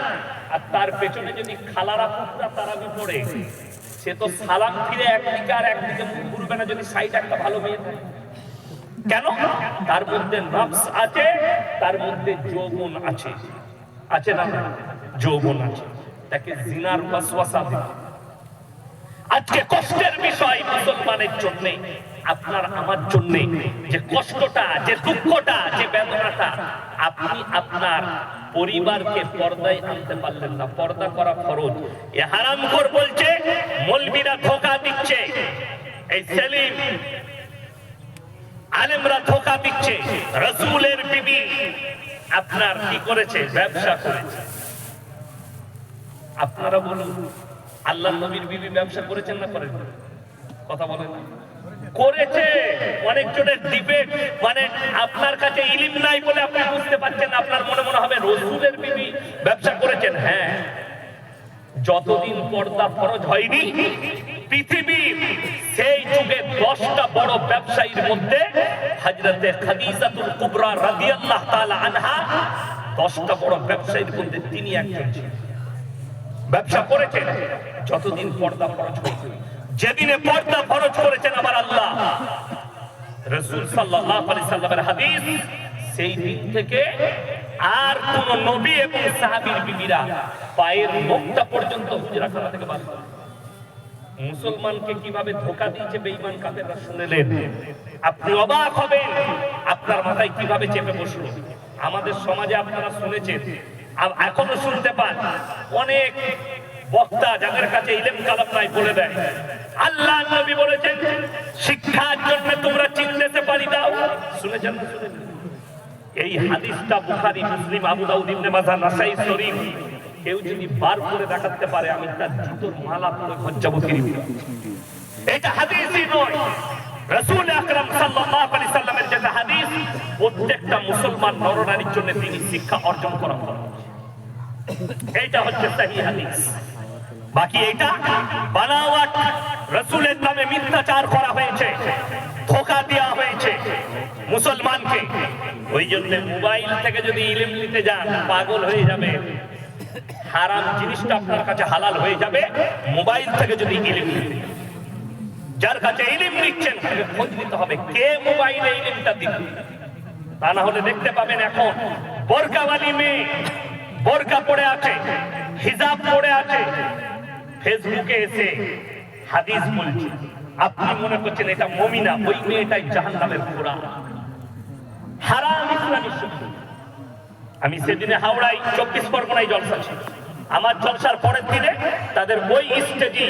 আর তার পেছনে যদি খালারা পুত্রা তারাবি পড়ে, সে তো সালাম ফিরে একদিকে আর একদিকে মুখ ঘুরবে না যদি সাইড একটা ভালো মেয়ে থাকে। কেন? তার মধ্যে নফস আছে, তার মধ্যে যৌবন আছে, আছে না? যৌবন আছে, তাকে জিনার ওয়াসওয়াসা দিবে। আজকে কষ্টের বিষয় মুসলমানের জন্য, আপনার আমার জন্য, যে কষ্টটা, যে দুঃখটা, যে বেদনাটা, আপনি আপনার পরিবারকে পর্দায় আনতে পারলেন না। পর্দা করা ফরজ। এ হারামখোর বলছে মৌলবীরা ধোঁকা দিচ্ছে, এই সেলিম আলেমরা ধোঁকা দিচ্ছে। রাসূলের বিবি আপনার কি করেছে? ব্যবসা করেছে। আপনারা বলুন, আল্লাহর নবীর বিবি ব্যবসা করেছেন না করেন? কথা বলেন। করেছে। অনেকজনের ডিবেট, মানে আপনার কাছে ইলম নাই বলে আপনি বুঝতে পারছেন, আপনার মনে মনে হবে রাসূলের বিবি ব্যবসা করেছেন। হ্যাঁ, যতদিন পর্দা ফরজ হয়নি পৃথিবীর সেই যুগে 10টা বড় ব্যবসায়ীর মধ্যে হযরতে খাদিজাতুল কুবরা রাদিয়াল্লাহু তাআলা আনহা 10টা বড় ব্যবসায়ীর মধ্যে তিনি একজন ছিলেন। ব্যবসা করেছেন যতদিন পর্দা ফরজ হয়েছে। যেদিনে পর্দা ফরজ করেছেন আমার আল্লাহ, রাসূল সাল্লাল্লাহু আলাইহি সাল্লামের হাদিস, সেই দিন থেকে আর কোন নবী এবং সাহাবীর বিবিরা পায়ের নখটা পর্যন্ত হুজরাখানা থেকে বার করে। মুসলমানকে কিভাবে ধোঁকা দিয়েছে বেঈমান কাফেররা শুনলেন, আপনি অবাক হবেন। আপনার মাথায় কিভাবে চেপে বসলো। আমাদের সমাজে আপনারা শুনেছেন, এখনো শুনতে পান, অনেক বক্তা যাদের কাছে ইলম কালাম নাই বলে দেয় আল্লাহ নবী বলেছেন শিক্ষার জন্য তোমরা চিনতে পারি দাও। শুনেছেন? এই হাদিসটা বুখারী, মুসলিম, আবু দাউদ, ইবনে মাজাহ, নাসাই শরীফ কেউ যদি বার করে দেখাতে পারে, আমি তার জুতোর মালা পরে হজ্জাবতী নিব। এটা হাদিসই নয়, রাসূল আকরাম সাল্লাল্লাহু আলাইহি সাল্লামের যেটা হাদিস, প্রত্যেকটা মুসলমান নরনারীর জন্য তিনি শিক্ষা অর্জন করা ফরজ। এইটা হচ্ছে সহিহ হাদিস। বাকি এটা বানাওয়াট, রাসূলের নামে মিথ্যাচার করা হয়েছে, ধোঁকা দেওয়া হয়েছে মুসলমানকে। ওই জন্য মোবাইল থেকে যদি ইলম নিতে যান পাগল হয়ে যাবে। হারাম জিনিসটা আপনার কাছে হালাল হয়ে যাবে মোবাইল থেকে যদি ইলম নিতে যান। যার কাছে ইলম নিচ্ছেন তাকে খোঁজ নিতে হবে কে মোবাইলে ইলমটা দিবে। তা না হলে দেখতে পাবেন এখন বোরকাওয়ালি মেয়ে বোরকা পড়ে আছে, হিজাব পড়ে আছে, ফেসবুকে এসে হাদিস বলছে, আপনি মনে করছেন এটা মুমিনা, ওই মেয়েটাই জাহান্নামের ঘোড়া। হারাম ইসলামী শিক্ষা। আমি সেদিনে হাওড়ায় 24 পরগনায় জলসা ছিল। আমার জলসার পরের দিনে তাদের ওই স্টেজে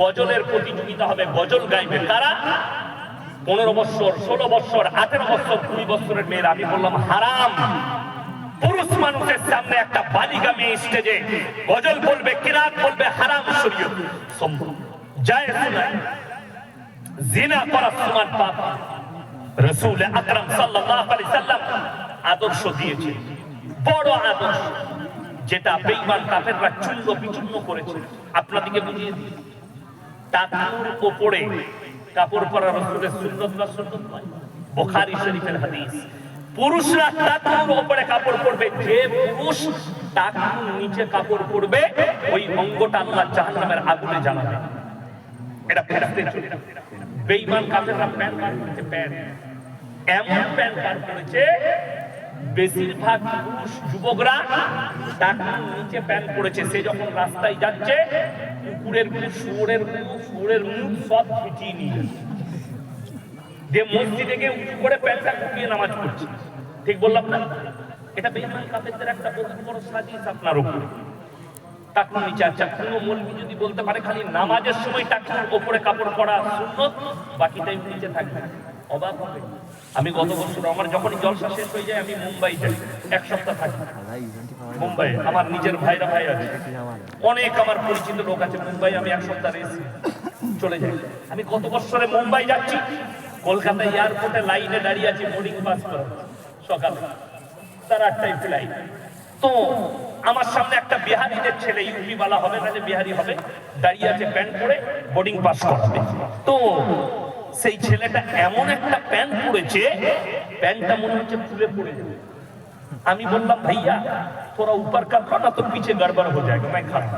গজলের প্রতিযোগিতা হবে, গজল গাইবে কারা? 15 বছর, 16 বছর, 18 বছর, 20 বছরের মেয়েরা। আমি বললাম হারাম, পুরুষ মানুষের সামনে একটা বালিকা মেয়ে স্টেজে গজল বলবে, কিরাত বলবে, হারাম শরীয়ত সম্ভব, জায়েজ নয়। জিনা করা সমান পাপ। রাসূল আকরাম সাল্লাল্লাহু আলাইহি সাল্লাম আদর্শ দিয়েছে, বড় আদর্শ, যেটা বেঈমান কাফেররা চূর্ণ বিচূর্ণ করেছে। আপনাদেরকে বুঝিয়ে দিই, টাকুর উপরে কাপড় পরা রাসূলের সুন্নাত না সুন্নাত নয়? বুখারী শরীফের হাদিস। পুরুষরা টাকুর উপরে কাপড় পরবে, যে পুরুষ টাকুর নিচে কাপড় পরবে ওই অঙ্গটা আল্লাহ জাহান্নামের আগুনে জ্বালাবে। এটা ফেরেশতাদের জন্য। বেঈমান কাফেররা প্যান্ট বার করেছে, প্যান্ট এমন প্যান্ট বার করেছে, বেশিরভাগ পুরুষ যুবকরা টাকুর নিচে প্যান্ট পরেছে। সে যখন রাস্তায় যাচ্ছে কুকুরের মুখ, শুয়োরের মুখ, শুয়োরের মুখ সব ছিটিয়ে নিয়ে দিয়ে মসজিদে গিয়ে উঁচু করে প্যান্টটা কুপিয়ে নামাজ পড়ছে। ঠিক বললাম না? এটা বেঈমান কাফেরদের একটা বহুত বড় সাজিশ আপনার উপরে। টাকুর নিচে, আচ্ছা কোনো মৌলবি যদি বলতে পারে খালি নামাজের সময় টাকুর উপরে কাপড় পরা সুন্নত, বাকি টাইম নিচে থাকবে, অবাক হবে। আমি গত বছর আমার যখনই জলসা শেষ হয়ে যায় আমি মুম্বাই যাই, এক সপ্তাহ থাকি মুম্বাই। আমার নিজের ভাই আছে, অনেক আমার পরিচিত লোক আছে মুম্বাই। আমি এক সপ্তাহ রেসে চলে যাই। আমি গত বছরে মুম্বাই যাচ্ছি, কলকাতা এয়ারপোর্টে লাইনে দাঁড়িয়ে আছি বোর্ডিং পাস করা সকালে, তার 8টায় ফ্লাইট। তো আমার সামনে একটা বিহারিদের ছেলে, ইউপি বালা হবে না যে বিহারি হবে, দাঁড়িয়ে আছে প্যান্ট পরে বোর্ডিং পাস করাবে। তো সেই ছেলেটা এমন একটা প্যান্ট পরেছে, প্যান্টটা মনে হচ্ছে খুলে পড়ে যাবে। আমি বললাম ভাইয়া थोड़ा ऊपर कर लो ना तो पीछे गड़बड़ हो जाएगा, मैं खड़ा।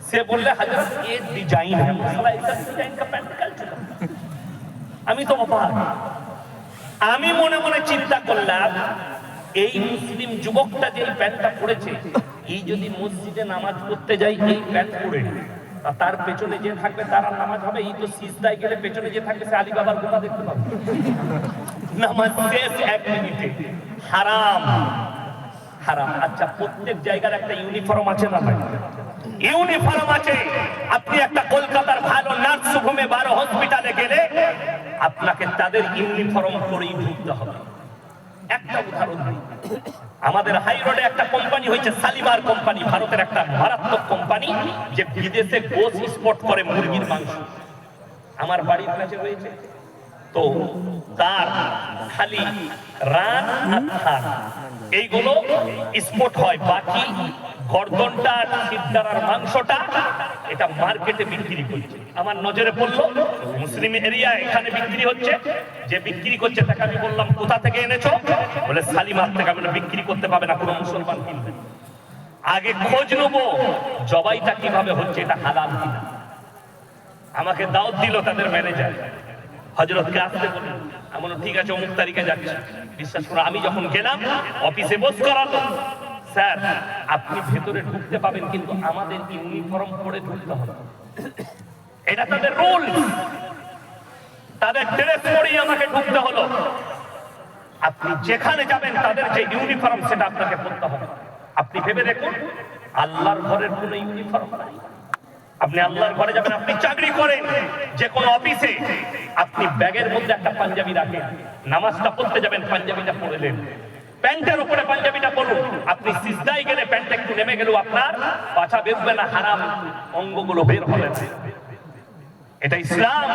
से बोले हजरत ये डिजाइन है, मसला इस डिजाइन का पैंट निकाल चुका। আমি তো অবাক। আমি মনে মনে চিন্তা করলাম এই মুসলিম যুবকটা যে প্যান্টটা পরেছে, এই যদি মসজিদে নামাজ পড়তে যাই এই প্যান্ট পরে, তার পেছনে যে থাকবে তার নামাজ হবে। এই তো সিজদায় গেলে পেছনে যে থাকবে সে আলী বাবার গোটা দেখতে পাবে। নামাজ শেষ 1 মিনিটে। হারাম হারাম। আচ্ছা প্রত্যেক জায়গার একটা ইউনিফর্ম আছে না ভাই? ইউনিফর্ম আছে। আপনি একটা কলকাতার ভালো নার্সিংহোমে 12 হসপিটালে গেলে আপনাকে তাদের ইউনিফর্ম পরেই ঢুকতে হবে। একটা উদাহরণ দিই, আমাদের হাই রোডে একটা কোম্পানি হয়েছে শালিমার কোম্পানি, ভারতের একটা মারাত্মক কোম্পানি যে বিদেশে গোশ এক্সপোর্ট করে মুরগির মাংস। আমার বাড়ির কাছে রয়েছে। তো তার খালি রান আর থান এইগুলো এক্সপোর্ট হয়, বাকি গর্দনটা সিদ্ধারার মাংসটা এটা মার্কেটে বিক্রি করছে। আমার নজরে পড়লো মুসলিম এরিয়া এখানে বিক্রি হচ্ছে। যে বিক্রি করছে তাকে আমি বললাম কোথা থেকে এনেছো? বলে শালিমার থেকে। আমি বিক্রি করতে পাবে না, কোনো মুসলমান কিনবে। আগে খোঁজ নেবো জবাইটা কিভাবে হচ্ছে, এটা হালাল কিনা। আমাকে দাওয়াত দিল তাদের ম্যানেজার, হযরতকে আসতে বললেন। আমি বললাম ঠিক আছে অমুক তারিখে যাচ্ছি। বিশ্বাস করো আমি যখন গেলাম অফিসে বস করালো, স্যার আপনি ভেতরে ঢুকতে পাবেন কিন্তু আমাদের ইউনিফর্ম পরে ঢুকতে হবে। এটা তাদের রুল, তাদের ড্রেস পরেই আমাকে ঢুকতে হলো। আপনি যেখানে যাবেন তাদের যে ইউনিফর্ম সেটা আপনাকে পরতে হবে। আপনি ভেবে দেখুন আল্লাহর ঘরের কোনো ইউনিফর্ম নাই। আপনি আল্লাহর ঘরে যাবেন, আপনি চাকরি করেন যে কোনো অফিসে, আপনি ব্যাগের মধ্যে একটা পাঞ্জাবি রাখেন, নামাজটা পড়তে যাবেন পাঞ্জাবিটা পরলেন, প্যান্টের উপরে পাঞ্জাবিটা পরুন। আপনি সিজদায় গেলে প্যান্ট একটু নেমে গেলেও আপনার পাছা বেরবে না, হারাম অঙ্গগুলো বের হবে না। এটা ইসলাম।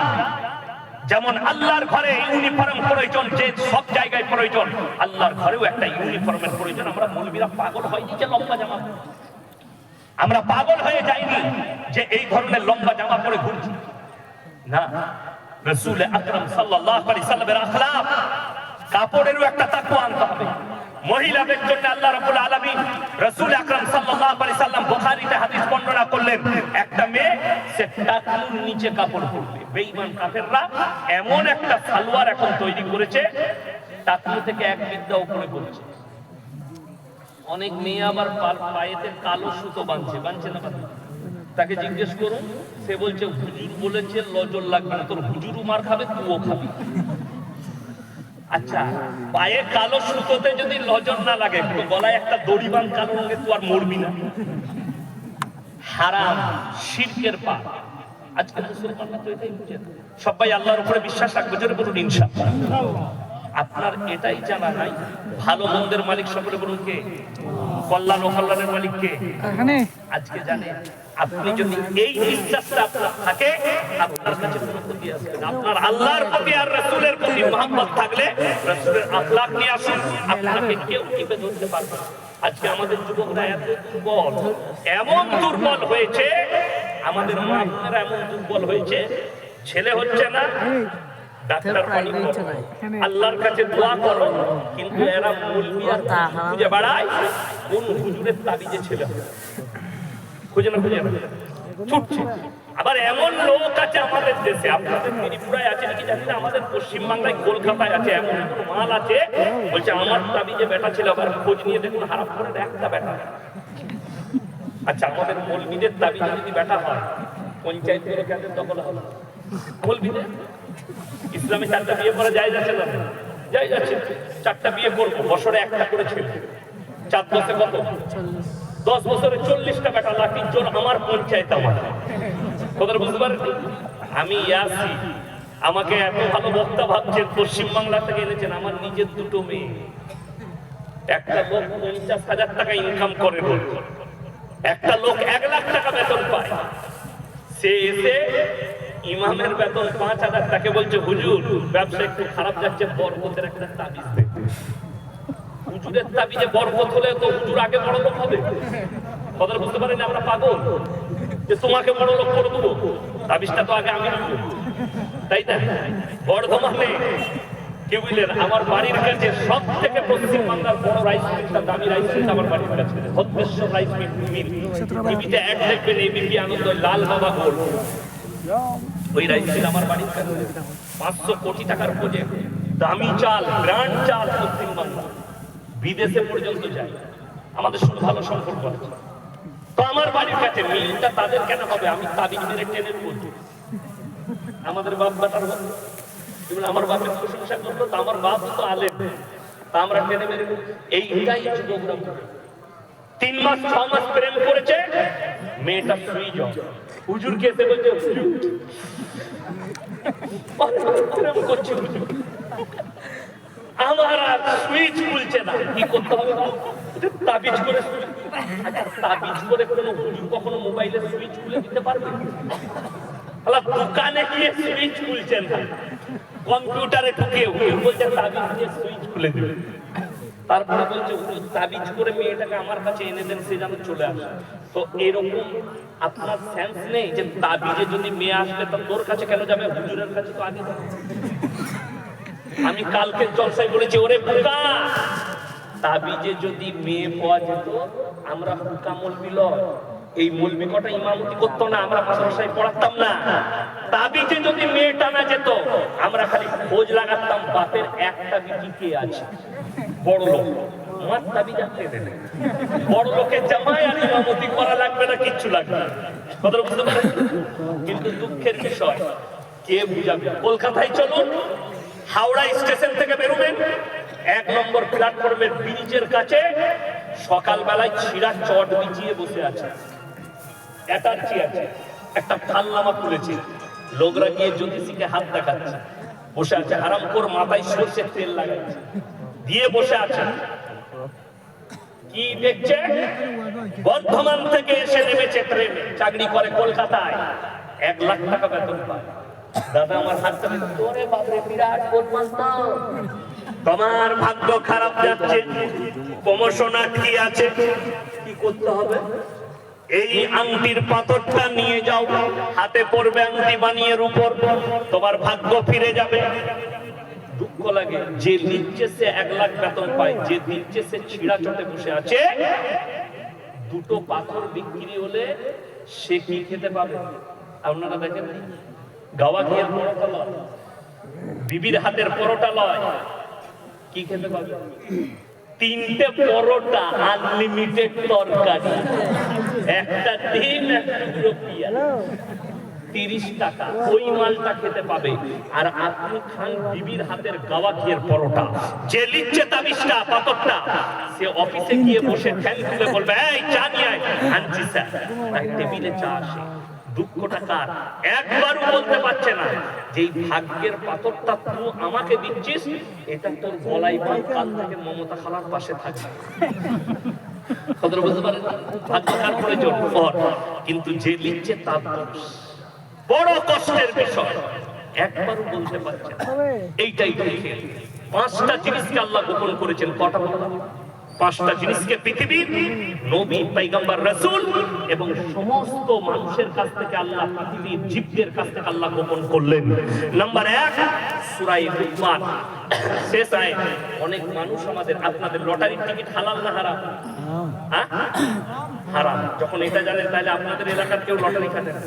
যেমন আল্লাহর ঘরে ইউনিফর্ম প্রয়োজন, যে সব জায়গায় প্রয়োজন, আল্লাহর ঘরেও একটা ইউনিফর্মের প্রয়োজন। আমরা মৌলবীরা পাগল হয়নি যে লম্বা জামা, আমরা পাগল হয়ে যাইনি যে এই ধরনের লম্বা জামা পরে ঘুরছি না। রাসূল আকরাম সাল্লাল্লাহু আলাইহি সাল্লামের আখলাক, কাপড়েরও একটা তাকওয়া আনতে হবে। মহিলাদের জন্য আল্লাহ রাব্বুল আলামিন রাসূল আকরাম সাল্লাল্লাহু আলাইহি সাল্লাম বুখারীতে হাদিস বর্ণনা করলেন, একটা মেয়ে সে টাকনুর নিচে কাপড় পরবে। বেঈমান কাফেররা এমন একটা সালোয়ার এখন তৈরি করেছে টাকনু থেকে 1 বিদ্যা উপরে পড়ছে। অনেক মেয়ে আবার পায়েতে কালো সুতো বাঁধছে না বাঁধছে? তাকে জিজ্ঞেস করুন, সে বলছে হুজুর বলেছে লজর লাগবে না। তোর হুজুরও মার খাবে, তুইও খাবি। আচ্ছা পায়ে কালো সুতোতে যদি লজর না লাগে, গলায় একটা দড়ি বাঁধ কালো রঙের, তুই আর মরবি না। হারাম, শিরকের পাপ। আজকে মুসলমানরা তো এটাই বুঝে না। সবাই আল্লাহর উপরে বিশ্বাস রাখবে, জোরে বলুন ইনশাআল্লাহ। আপনার এটাই জানা নাই ভালো মন্দের মালিক সকলে বলুন কে? কল্যাণ ও কল্যাণের মালিক কে? আজকে জানেন আপনি যদি এই বিশ্বাসটা আপনার থাকে, আপনার কাছে কোনো ক্ষতি আসবে না। আপনার আল্লাহর প্রতি আর রাসূলের প্রতি মহব্বত থাকলে রাসূলের আখলাক নিয়ে আসুন, আপনাকে কেউ টিপে ধরতে পারবে না। আজকে আমাদের যুবকরা এত দুর্বল, এমন দুর্বল হয়েছে, আমাদের মা বোনেরা এমন দুর্বল হয়েছে, ছেলে হচ্ছে না ডাক্তার পানি করো, আল্লাহর কাছে দোয়া করো, কিন্তু এরা মৌলবি আর খুঁজে বেড়ায় কোন হুজুরের তাবিজে ছেলে হবে। খুঁজে না ছুটছে। আবার এমন লোক আছে আমাদের দেশে, আপনাদের ত্রিপুরায় আছে নাকি জানি না, আমাদের পশ্চিমবাংলায় কলকাতায় আছে, এমন মাল আছে বলছে আমার তাবিজে বেটা ছিল। আবার খোঁজ নিয়ে দেখুন হারাম করে একটা বেটা। আচ্ছা আমাদের মৌলবিদের তাবিজে যদি বেটা হয়, পঞ্চায়েত দখল হবে মৌলবিদের। ইসলামে 4টা বিয়ে করা যায় যাচ্ছে না? যাই যাচ্ছে। 4টা বিয়ে করবো, বছরে একটা করে ছেলে। 4 বছরে কত? 10 বছরে 40টা বেটা, লাঠির জোর আমার পঞ্চায়েত আমার। কথা বুঝতে পারেন? আমি ইয়াসি, আমাকে এত ভালো বক্তা ভাবছেন, পশ্চিমবাংলা থেকে এনেছেন। আমার নিজের 2টো মেয়ে। একটা লোক 50,000 টাকা ইনকাম করে, একটা লোক 1 লাখ টাকা বেতন পায়। সে এসে ইমামের বেতন 5,000 টাকা, বলছে হুজুর ব্যবসা একটু খারাপ যাচ্ছে, বরকতের একটা তাবিজ দেন। হুজুরের তাবিজে বরকত হলে তো হুজুর আগে বড় লোক হবে। কথা বুঝতে পারেন? আমরা পাগল যে তোমাকে বড় লোক করে দেবো, তাবিজটা তো আগে আমি রাখবো, তাই না? বর্ধমানে কি বুঝলেন, আমার বাড়ির কাছে সব থেকে পশ্চিমবাংলার বড় রাইস মিলটা, দামি রাইস মিলটা আমার বাড়ির কাছে, ভদ্রেশ্বর রাইস মিল। টিভিতে অ্যাড দেখবেন, এবিপি আনন্দ, লাল বাবা গোল্ড, ওই রাইস মিল আমার বাড়ির কাছে। 500 কোটি টাকার প্রজেক্ট, দামি চাল, ব্র্যান্ড চাল, পশ্চিমবাংলা বিদেশে পর্যন্ত যায়। আমাদের সঙ্গে ভালো সম্পর্ক আছে। তো আমার বাড়ির কাছে মিলটা তাদের কেন হবে? আমি তাবিজ মেরে টেনে বলছি আমাদের বাপ বেটার হতো, আমার বাপের প্রশংসা করলো, তো আমার বাপ তো আলেম, তা আমরা টেনে মেরে এইটাই যুবকরা। 3 মাস 6 মাস প্রেম করেছে, মেয়েটা সুইচ অফ। হুজুরকে এসে বলছে প্রেম করছে, আমার আর সুইচ খুলছে না, কি করতে হবে? তাবিজ করে। তাবিজ করে কোনো হুজুর কখনো মোবাইলের সুইচ খুলে দিতে পারবে? দোকানে গিয়ে সুইচ খুলছেন না, কম্পিউটারে ঢুকে বলছে তাবিজ দিয়ে সুইচ খুলে দেবে। তারপরে বলছে তাবিজ করে মেয়েটাকে আমার কাছে এনে দেন, সে যেন চলে আসে। তো এরকম আপনার সেন্স নেই যে তাবিজে যদি মেয়ে আসবে তো তোর কাছে কেন যাবে, হুজুরের কাছে তো আগে যাবে। আমি কালকে জলসায় বলেছি, ওরে বোকা, তাবিজে যদি মেয়ে পাওয়া যেত, আমরা হুকা মলবি লয়, এই মলবি কটা ইমামতি করতো না, আমরা মাদ্রাসায় পড়াতাম না। তাবিজে যদি মেয়ে টানা যেত, আমরা খালি খোঁজ লাগাতাম বাপের একটা বিটি কে আছে, বড় লোক। আমার তাবিজ আনতে দেবে, বড় লোকের জামাই আর ইমামতি করা লাগবে না, কিচ্ছু লাগবে না। কথা বুঝতে পারেন? কিন্তু দুঃখের বিষয়, কে বুঝাবে? কলকাতায় চলুন, হাওড়া স্টেশন থেকে বেরোবেন, 1 নম্বর প্ল্যাটফর্মের ব্রিজের কাছে সকালবেলায় ছিঁড়া চট বিছিয়ে বসে আছে, অ্যাটাচি আছে, একটা ফালনামা খুলেছে, লোকরা গিয়ে জ্যোতিষীকে হাত দেখাচ্ছে, বসে আছে। হারামখোর মাথায় সরষের তেল লাগাচ্ছে, দিয়ে বসে আছে। কি দেখছে? বর্ধমান থেকে এসে নেমেছে ট্রেনে, চাকরি করে কলকাতায়, 1 লাখ টাকা বেতন পায়। দাদা আমার হাতটা তোরে বাপরে, বিরাট বদমাস না, তোমার ভাগ্য খারাপ যাচ্ছে, প্রমোশন আটকে আছে, কি করতে হবে? এই আংটির পাথরটা নিয়ে যাও, হাতে পড়বে আংটি বানিয়ে রূপোর, তোমার ভাগ্য ফিরে যাবে। দুঃখ লাগে, যে নিচ্ছে সে 1 লাখ বেতন পায়, যে দিচ্ছে সে ছিঁড়া চটে বসে আছে। 2টো পাথর বিক্রি হলে সে কি খেতে পাবে? আপনারা দেখেন, গাওয়া ঘিয়ের পরোটা লয়, বিবির হাতের পরোটা লয়, কি খেতে পাবে? 3টে পরোটা, আনলিমিটেড তরকারি, একটা ডিম, একটা টুকরো পেঁয়াজ, 30 টাকা, ওই মালটা খেতে পাবে। আর আপনি খান বিবির হাতের গাওয়া ঘিয়ের পরোটা। যে লিখছে তাবিজটা, পাথরটা, সে অফিসে গিয়ে বসে ফ্যান খুলে বলবে, এই চা নিয়ে আয়, আনছি স্যার, আর টেবিলে চা আসে। দুঃখটা কার? একবারও বলতে পারছে না যে এই ভাগ্যের পাথরটা তুই আমাকে দিচ্ছিস, এটা তোর গলায় বাঁধ, কাল থেকে মমতা খালার পাশে থাকবে। কথা বুঝতে পারেন? ভাগ্য কার প্রয়োজন? কিন্তু যে লিখছে তার দোষ। বড় কষ্টের বিষয়, একবারও বলতে পারছে না। এইটাই দেখে 5টা জিনিসকে আল্লাহ গোপন করেছেন। কটা বলা? 5টা জিনিসকে পৃথিবীর নবী, পয়গম্বর, রাসূল এবং সমস্ত মানুষের কাছ থেকে আল্লাহ, পৃথিবীর জীবদের কাছ থেকে আল্লাহ গোপন করলেন। নাম্বার 1, সূরা লুকমান, শেষ আয়াত। অনেক মানুষ আমাদের, আপনাদের লটারির টিকিট হালাল না হারাম? হ্যাঁ, হারাম। যখন এটা জানেন, তাহলে আপনাদের এলাকার কেউ লটারি কাটে না?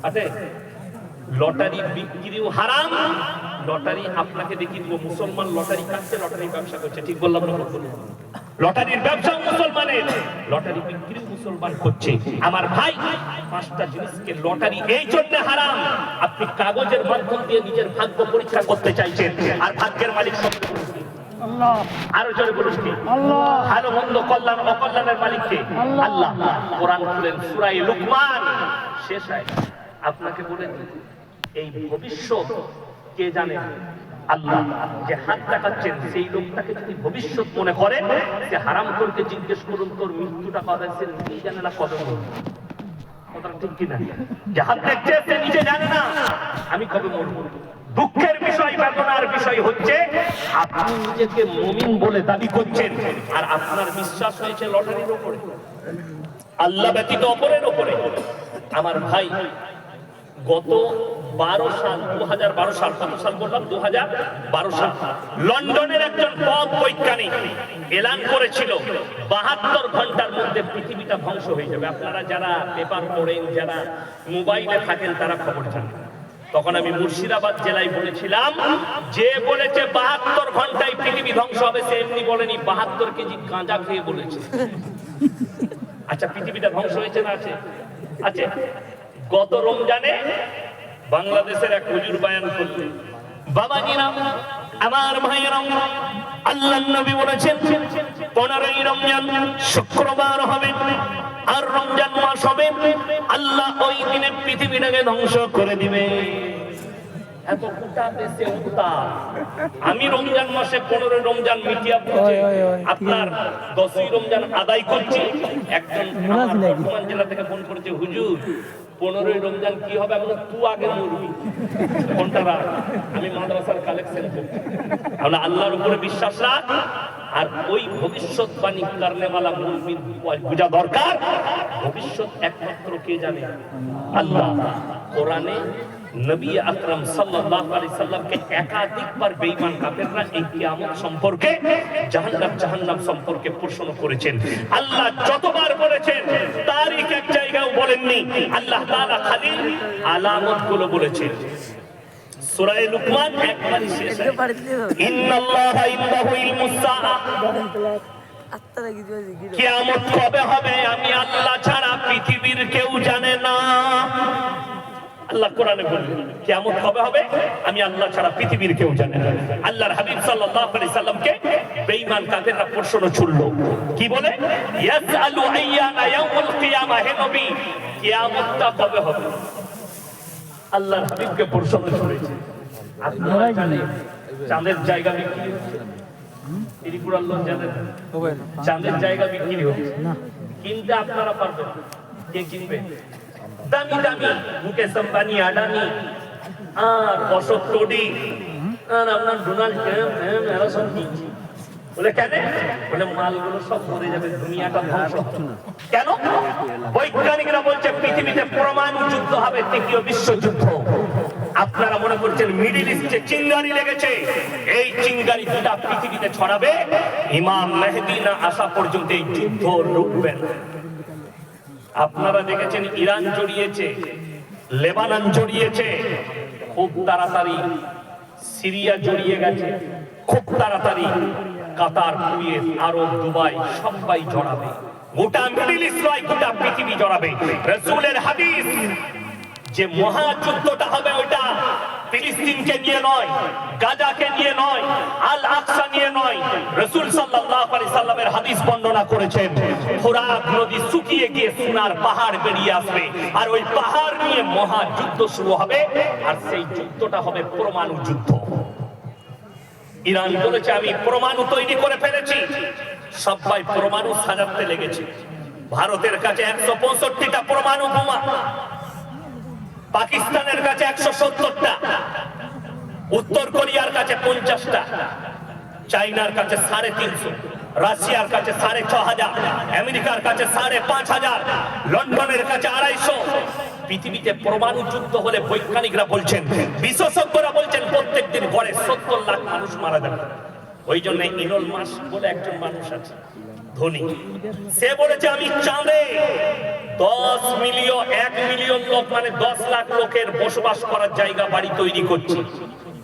আছে? লটারি বিক্রিও হারাম। লটারি আপনাকে দেখিয়ে দিব, মুসলমান লটারি কাটছে, লটারি ব্যবসা করছে, ঠিক বললাম না? লটারির ব্যবসা মুসলমানের, লটারি বিক্রি মুসলমান করছে। আমার ভাই, পাঁচটা জিনিসকে লটারি এই জন্য হারাম, আপনি কাগজের মাধ্যম দিয়ে নিজের ভাগ্য পরীক্ষা করতে চাইছেন, আর ভাগ্যের মালিক আল্লাহ। আরো জোরে বলুন কি আল্লাহ। ভালো মন্দ কল্যাণ অকল্যাণের মালিক কে? আল্লাহ। কোরআন খুলেন সূরা লুকমান শেষ আয়াত। আপনাকে বলে দিই, এই ভবিষ্যৎ কে জানে? আল্লাহ। যে হাত দেখাচ্ছেন সেই লোকটাকে যদি ভবিষ্যৎ মনে করেন, যে হারাম করতে জিজ্ঞেস করুন তোর মৃত্যুটা কবে, সে নিজেই জানে না কবে মরবে। কথাটা ঠিক কিনা? যে হাত দেখছে সে নিজে জানে না আমি কবে মরবো। দুঃখের বিষয়, বেদনার বিষয় হচ্ছে আপনি নিজেকে মুমিন বলে দাবি করছেন, আর আপনার বিশ্বাস হয়েছে লটারির উপরে, আল্লাহ ব্যতীত অপরের উপরে। আমার ভাই, গত 12 সাল 2012 সাল, কত সাল বললাম? 2012 সাল, লন্ডনের একজন পথ বৈজ্ঞানিক এলান করেছিল 72 ঘন্টার মধ্যে পৃথিবীটা ধ্বংস হয়ে যাবে। আপনারা যারা পেপার পড়েন, যারা মোবাইলে থাকেন, তারা খবর জানেন। তখন আমি মুর্শিদাবাদ জেলায় বলেছিলাম, যে বলেছে 72 ঘন্টায় পৃথিবী ধ্বংস হবে, সে এমনি বলেনি, 72 কেজি গাঁজা খেয়ে বলেছে। আচ্ছা, পৃথিবীটা ধ্বংস হয়েছে না? আছে, আছে। গত রমজানে বাংলাদেশের এক হুজুর বয়ান করলেন, বাবাজিরা, আমার ভাইয়েরা, আল্লাহর নবী বলেছেন 15ই রমজান শুক্রবার হবে, আর রমজান মাস হবে, আল্লাহ ওই দিনে পৃথিবীটাকে ধ্বংস করে দিবে। এত কুটা দেশে উতা। আমি রমজান মাসে 15 রমজান মিটিয়া পড়ছে, আপনার 10ই রমজান আদায় করছি। একজন বর্ধমান জেলা থেকে ফোন করেছে, হুজুর 15ই রমজান কি হবে? আমরা তুই আগে মরবি। কোনটা? আমি মাদ্রাসার কালেকশন করছি। আমরা আল্লাহর উপরে বিশ্বাস রাখ, আর ওই ভবিষ্যৎবাণী করনেওয়ালা মুমিন বুঝা দরকার, ভবিষ্যৎ একমাত্র কে জানে? আল্লাহ। কোরআনে নবী আকরাম সাল্লাল্লাহু আলাইহি সাল্লামকে একাধিকবার বেঈমান কাফেররা এই কিয়ামত সম্পর্কে, জাহান্নাম সম্পর্কে প্রশ্ন করেছেন। আল্লাহ যতবার বলেছেন, তারিখ এক জায়গাও বলেননি। আল্লাহ তাআলা খালি আলামতগুলো বলেছেন। সূরা লুকমান একবারই শেষ, ইন্নাল্লাহা ইনদাহু ইলমুস সাআ, কিয়ামত কবে হবে আমি আল্লাহ ছাড়া পৃথিবীর কেউ জানে না। আল্লাহ কোরআনে বললেন কিয়ামত কবে হবে আমি আল্লাহ ছাড়া পৃথিবীর কেউ জানে না। আল্লাহর হাবিব সাল্লাল্লাহু আলাইহি সাল্লামকে বেঈমান কাফেররা প্রশ্ন ছুড়লো, কি বলে? ইয়াসআলু আইয়ানা ইয়াউমুল কিয়ামা, হে নবী কিয়ামতটা কবে হবে? আল্লাহর হাবিবকে প্রশ্ন ছুড়েছে। আপনারা জানেন চাঁদের জায়গা বিক্রি হচ্ছে, ত্রিপুরার লোক জানেন চাঁদের জায়গা বিক্রি হচ্ছে, কিনতে আপনারা পারবেন? কে কিনবে? দামি দামি মুকেশ আম্বানি, আদানি, আর অশোক টোডি, আর আপনার ডোনাল্ড ট্রাম্প, এরা সব কিনছে। বলে কেন? বলে মালগুলো সব মরে যাবে, দুনিয়াটা ধ্বংস হবে। কেন? বৈজ্ঞানিকরা বলছে পৃথিবীতে পরমাণু যুদ্ধ হবে, তৃতীয় বিশ্বযুদ্ধ। আপনারা মনে করছেন মিডল ইস্টে চিঙ্গারি লেগেছে, এই চিঙ্গারি দুটা পৃথিবীতে ছড়াবে, ইমাম মেহেদী না আসা পর্যন্ত এই যুদ্ধ রুখবে না। আপনারা দেখেছেন ইরান জড়িয়েছে, লেবানন জড়িয়েছে, খুব তাড়াতাড়ি সিরিয়া জড়িয়ে গেছে, খুব তাড়াতাড়ি কাতার, কুয়েত, আরব, দুবাই সবাই জড়াবে। গোটা মিডল ইস্ট নয়, গোটা পৃথিবী জড়াবে। রাসূলের হাদিস, যে মহাযুদ্ধটা হবে ওটা ফিলিস্তিনকে নিয়ে নয়, গাজাকে নিয়ে নয়, আল আকসা নিয়ে নয়। রাসূল সাল্লাল্লাহু আলাইহি সাল্লামের হাদিস বর্ণনা করেছেন, ফোরাত নদী শুকিয়ে গিয়ে সোনার পাহাড় বেরিয়ে আসবে, আর ওই পাহাড় নিয়ে মহাযুদ্ধ শুরু হবে, আর সেই যুদ্ধটা হবে পরমাণু যুদ্ধ। ইরান বলেছে আমি পরমাণু তৈরি করে ফেলেছি, সবাই পরমাণু সাজাতে লেগেছে। ভারতের কাছে 165টা পরমাণু বোমা, পাকিস্তানের কাছে 170টা, উত্তর কোরিয়ার কাছে 50টা, চায়নার কাছে 350, রাশিয়ার কাছে 6500, আমেরিকার কাছে 5500, লন্ডনের কাছে 250। পৃথিবীতে পরমাণু যুদ্ধ হলে বৈজ্ঞানিকরা বলছেন, বিশেষজ্ঞরা বলছেন প্রত্যেকদিন গড়ে 70 লাখ মানুষ মারা যাবে। ওই জন্য ইলন মাস্ক বলে একজন মানুষ আছে ধনী, সে বলেছে আমি চাঁদে 1 মিলিয়ন লোক, মানে 10 লাখ লোকের বসবাস করার জায়গা, বাড়ি তৈরি করছি।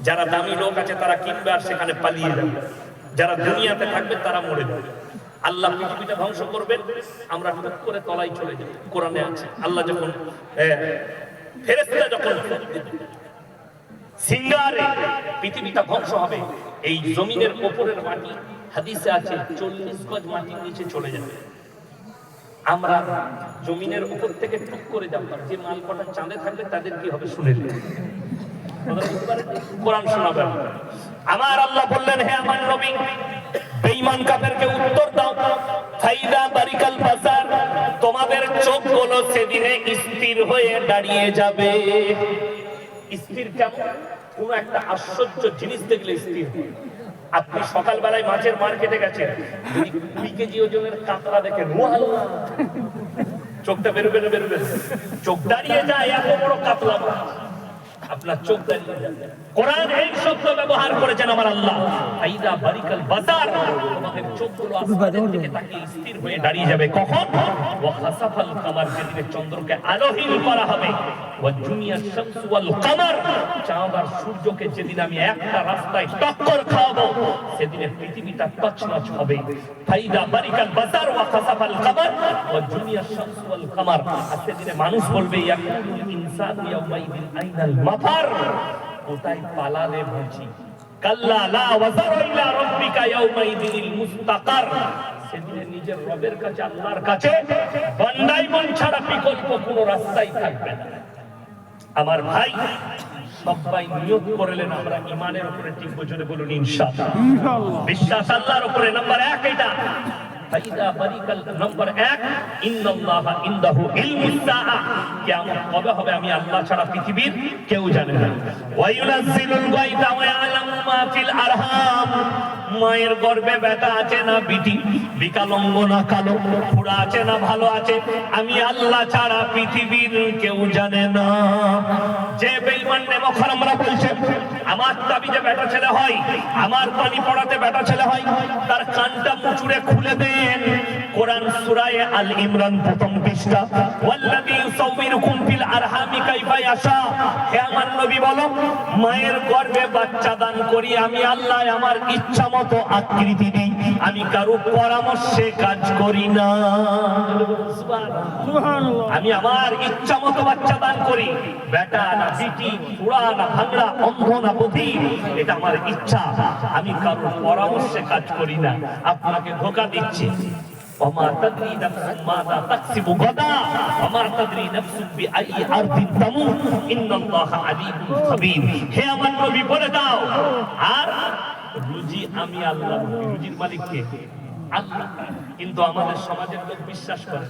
যারা দামি লোক আছে তারা কিনবে আর সেখানে পালিয়ে যাবে, যারা দুনিয়াতে থাকবে তারা মরে যাবে। আল্লাহ পৃথিবীটা ধ্বংস করবেন, আমরা টুক করে তলায় চলে যাব। কোরআনে আছে আল্লাহ যখন ফেরেশতা যখন সিঙ্গারে পৃথিবীটা ধ্বংস হবে, এই জমিনের উপরের মাটি হাদিসে আছে 40 গজ মাটির নিচে চলে যাবে। আমরা জমিনের উপর থেকে টুক করে জানতাম যে মাল কটা চাঁদে থাকবে তাদের কি হবে শুনে কোরআন শোনাবেন। আমার আল্লাহ বললেন, হে আমার নবী, বেঈমান কাফেরকে উত্তর দাও, ফাইদা বারিকাল বাসার, তোমাদের চোখগুলো সেদিনে স্থির হয়ে দাঁড়িয়ে যাবে। স্থির কেমন? কোন একটা আশ্চর্য জিনিস দেখলে স্থির। আপনি সকালবেলায় মাছের মার্কেটে গেছেন, 20 কেজি ওজনের কাঁকড়া দেখেন, চোখটা বেরোবে না বেরোবে? চোখ দাঁড়িয়ে যায়, এত বড় কাতলা মাছ আপনার চোখ দাঁড়িয়ে যায়। কোরআন এই শব্দ ব্যবহার করেছেন আমার আল্লাহ, ফাইদা বারিকাল বাসার, তোমাদের চোখগুলো আসমানের দিকে তাকিয়ে স্থির হয়ে দাঁড়িয়ে যাবে। কখন? ওয়া খাসাফাল কামার, যেদিনে চন্দ্রকে আলোহীন করা হবে, ওয়া জুমিয়াশ শামসু ওয়াল কামার, চাঁদ আর সূর্যকে যেদিন আমি একটা রাস্তায় টক্কর খাওয়াবো, সেদিনে পৃথিবীটা তছনছ হবে। ফাইদা বারিকাল বাসার ওয়া খাসাফাল কামার ওয়া জুমিয়াশ শামসু ওয়াল কামার, আর সেদিনে মানুষ বলবে, ইয়াকুলুল ইনসানু ইয়াওমাইদিন আইনাল মাফার, কোথায় পালালে বুঝি? কাল্লা লা ওয়াজারা ইলা রাব্বিকা ইয়াওমাইদিনিল মুস্তাকার, সেদিনে নিজের রবের কাছে, আল্লাহর কাছে বান্দাই মন ছাড়া বিকল্প কোনো রাস্তাই থাকবে না। আমার ভাই, সবাই নিয়ত করলেন আমরা ঈমানের উপরে টিকবো, জোরে বলুন ইনশাআল্লাহ। বিশ্বাস আল্লাহর উপরে, নাম্বার 1 এটা। ফাইদা বারিকাল, নাম্বার 1, ইন্নাল্লাহা ইনদাহু ইলমুস সাআ, কিয়ামত কবে হবে আমি আল্লাহ ছাড়া পৃথিবীর কেউ জানে না। ওয়া ইউনাজ্জিলুল গায়থা ওয়া ইয়ালামু মা ফিল আরহাম, মায়ের গর্ভে বেটা আছে না বিটি, বিকলাঙ্গ না কালো, বুড়া আছে না ভালো আছে, আমি আল্লাহ ছাড়া পৃথিবীর কেউ জানে না। যে বেঈমান নেমখর আমরা বলছে আমার তাবিজে বেটা ছেলে হয়, আমার পানি পড়াতে বেটা ছেলে হয়, তার কানটা মুচুড়ে খুলে দেন। কোরআন সূরা আল ইমরান প্রথম পৃষ্ঠা, ওয়াল্লাযী ইউসাউবিরুকুম ফিল আরহামি কাইফা ইয়াশা, হে আমার নবী বলো, মায়ের গর্ভে বাচ্চা দান করি আমি আল্লাহ, আমার ইচ্ছা মতো আকৃতি দিই, আমি কারো পরামর্শে কাজ করি না। সুবহানাল্লাহ। আমি আমার ইচ্ছা মতো বাচ্চা দান করি, বেটা না বিটি, বুড়া না ভাঙড়া, অন্ধ না বধির, এটা আমার ইচ্ছা, আমি কারো পরামর্শে কাজ করি না। আপনাকে ধোঁকা দিচ্ছি, ওমা তাদরি নাফসুম মাযা তাকসিবু গাদা ওমা তাদরি নাফসুম বিআই আরদিন তামুত ইন্নাল্লাহা আলীমুন খাবীর। হে আমার নবী বলে দাও, আর রুজি আমি আল্লাহ, রুজির মালিক কে? আল্লাহ। কিন্তু আমাদের সমাজের লোক বিশ্বাস করে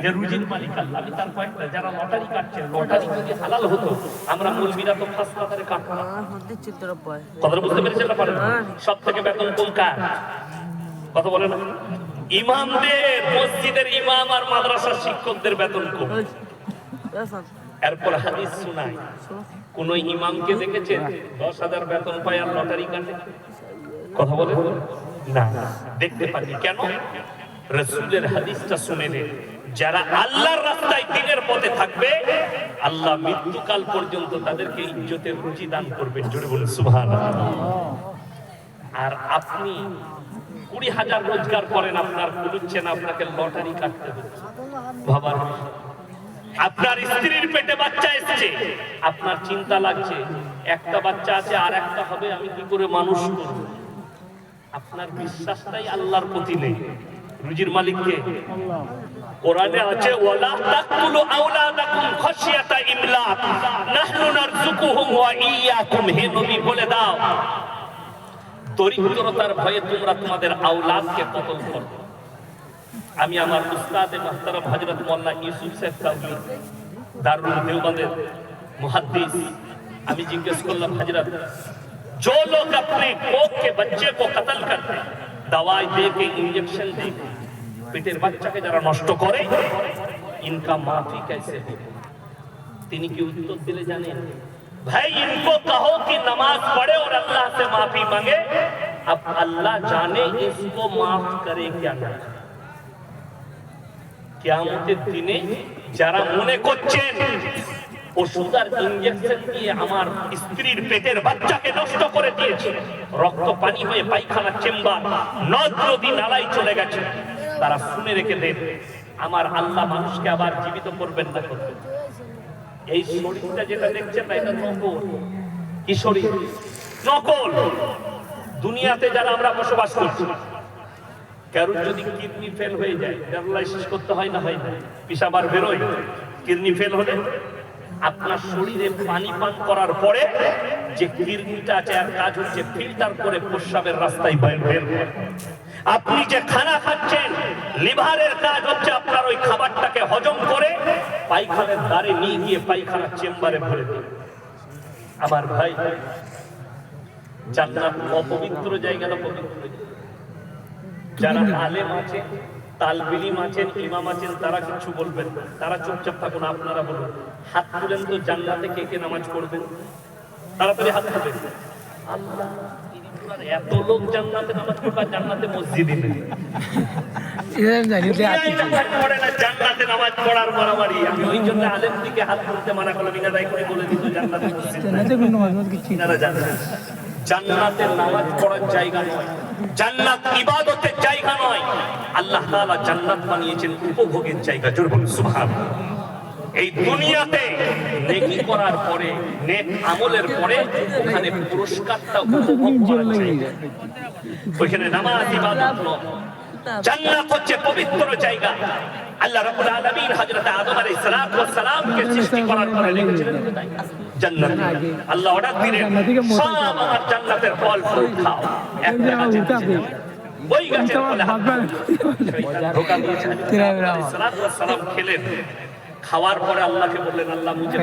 যে রুজির মালিক আল্লাহ। আমি তার কয়েকটা যারা লটারি কাটছে, লটারি যদি হালাল হতো, আমরা মৌলবীরা তো ফার্স্ট কাতারে কাটতাম না। কথা বুঝতে পেরেছেন না? পারেন? সব থেকে বেতন কোন কার? কথা বলেন না? ইমামদের, মসজিদের ইমাম আর মাদ্রাসার শিক্ষকদের বেতন কম। এরপর হাদিস শোনায়, কোন ইমামকে দেখেছেন 10,000 বেতন পায় আর লটারি কাটে? কথা বলেন না, দেখতে পারি। কেন? রাসূলের হাদিসটা শুনে নেন, যারা আল্লাহর রাস্তায় দ্বীনের পথে থাকবে, আল্লাহ মৃত্যুকাল পর্যন্ত তাদেরকে ইজ্জতের রুজি দান করবেন। জোরে বলুন সুবহানাল্লাহ। আর আপনি 20,000 রোজগার করেন, আপনার কুলুচ্ছে না, আপনাকে লটারি কাটতে হচ্ছে। ভাবার, আপনার স্ত্রীর পেটে বাচ্চা এসেছে, আপনার চিন্তা লাগছে, একটা বাচ্চা আছে আর একটা হবে, আমি কি করে মানুষ করব? আপনার বিশ্বাসটাই আল্লাহর প্রতি নেই। রুজির মালিক কে? আল্লাহ। কোরআনে আছে, ওয়ালা তাকতুলু আওলাদাকুম খাশিয়াতা ইমলাক নাহনু নারযুকুহুম ওয়া ইয়্যাকুম। হে নবী বলে দাও, দরিদ্রতার ভয়ে তোমরা তোমাদের আওলাদকে কতল করো। আমি আমার উস্তাদে মুহতারাম হযরত মাওলানা ইউসুফ সাহেব তাওলি দারুল দেওবন্দের মুহাদ্দিস, আমি জিজ্ঞেস করলাম, হযরত जो लोग अपने कोख के बच्चे को कत्ल करते हैं, दवाई दे के, इंजेक्शन दे के पेटेर बच्चा के जरा नष्ट करे, इनका माफी कैसे हो? তিনি কি উত্তর দিলে জানেন? भाई इनको कहो कि नमाज पढ़े और अल्लाह से माफी मांगे, अब अल्लाह जाने इसको माफ करे क्या ना। কিয়ামতের দিনে যারা মনে করছেন ওষুধ আর ইনজেকশন দিয়ে আমার স্ত্রীর পেটের বাচ্চাকে নষ্ট করে দিয়েছে, রক্ত পানি হয়ে পায়খানা চেম্বার, নদ নদী নালায় চলে গেছে, তারা শুনে রেখে দেন, আমার আল্লাহ মানুষকে আবার জীবিত করবেন না করবেন। এই শরীরটা যেটা দেখছেন না, এটা নকল। কি শরীর? নকল। দুনিয়াতে যারা আমরা বসবাস করছি, কারোর যদি কিডনি ফেল হয়ে যায়, ডায়ালাইসিস করতে হয় না, হয় না, পেশাব আর বেরোয়। কিডনি ফেল হলে আপনার শরীরে পানি পান করার পরে যে কিডনিটা আছে, আর কাজ হচ্ছে ফিল্টার করে প্রস্রাবের রাস্তায় বের করে। আপনি যে খানা খাচ্ছেন, লিভারের কাজ হচ্ছে আপনার ওই খাবারটাকে হজম করে পায়খানার দ্বারে নিয়ে গিয়ে পায়খানার চেম্বারে ভরে দিন। আমার ভাই, জান্নাত অপবিত্র জায়গা না পবিত্র? যারা আলেম আছে, তালবিলিম আছেন, ইমাম আছেন, তারা কিছু বলবেন না, তারা চুপচাপ থাকুন। আপনারা বলুন, হাত তুলেন তো, জান্নাতে কে কে নামাজ পড়বেন? তাড়াতাড়ি হাত তুলেন। আল্লাহ, এত লোক জান্নাতে নামাজ পড়বে, জান্নাতে মসজিদে নেই। জান্নাতে নামাজ পড়ার মারামারি। আমি ওই জন্য আলেম দিকে হাত তুলতে মানা করলাম, ইনারাই করে বলে দিত জান্নাতে মসজিদ। জান্নাতে নামাজ পড়ার জায়গা নয়, জান্নাত ইবাদতের জায়গা নয়। আল্লাহ তাআলা জান্নাত বানিয়েছেন উপভোগের জায়গা। জোরে বলুন সুবহানাল্লাহ। এই দুনিয়াতে নেকি করার পরে, নেক আমলের পরে ওখানে পুরস্কারটা উপভোগ করার জায়গা। ওইখানে নামাজ ইবাদত নয়। জান্নাত হচ্ছে পবিত্র জায়গা। আল্লাহ রাব্বুল আলামিন হযরত আদম আলাইহিস সালামকে সৃষ্টি করার পরে লিখেছিলেন জান্নাত। আল্লাহ অর্ডার দিলেন, সব আমার জান্নাতের ফল ফুল খাও। একটা গাছে ওই গাছের ফলে ধোঁকা দিয়েছেন। সালাম খেলেন, খাওয়ার পরে আল্লাহকে বললেন, আল্লাহ মুঝে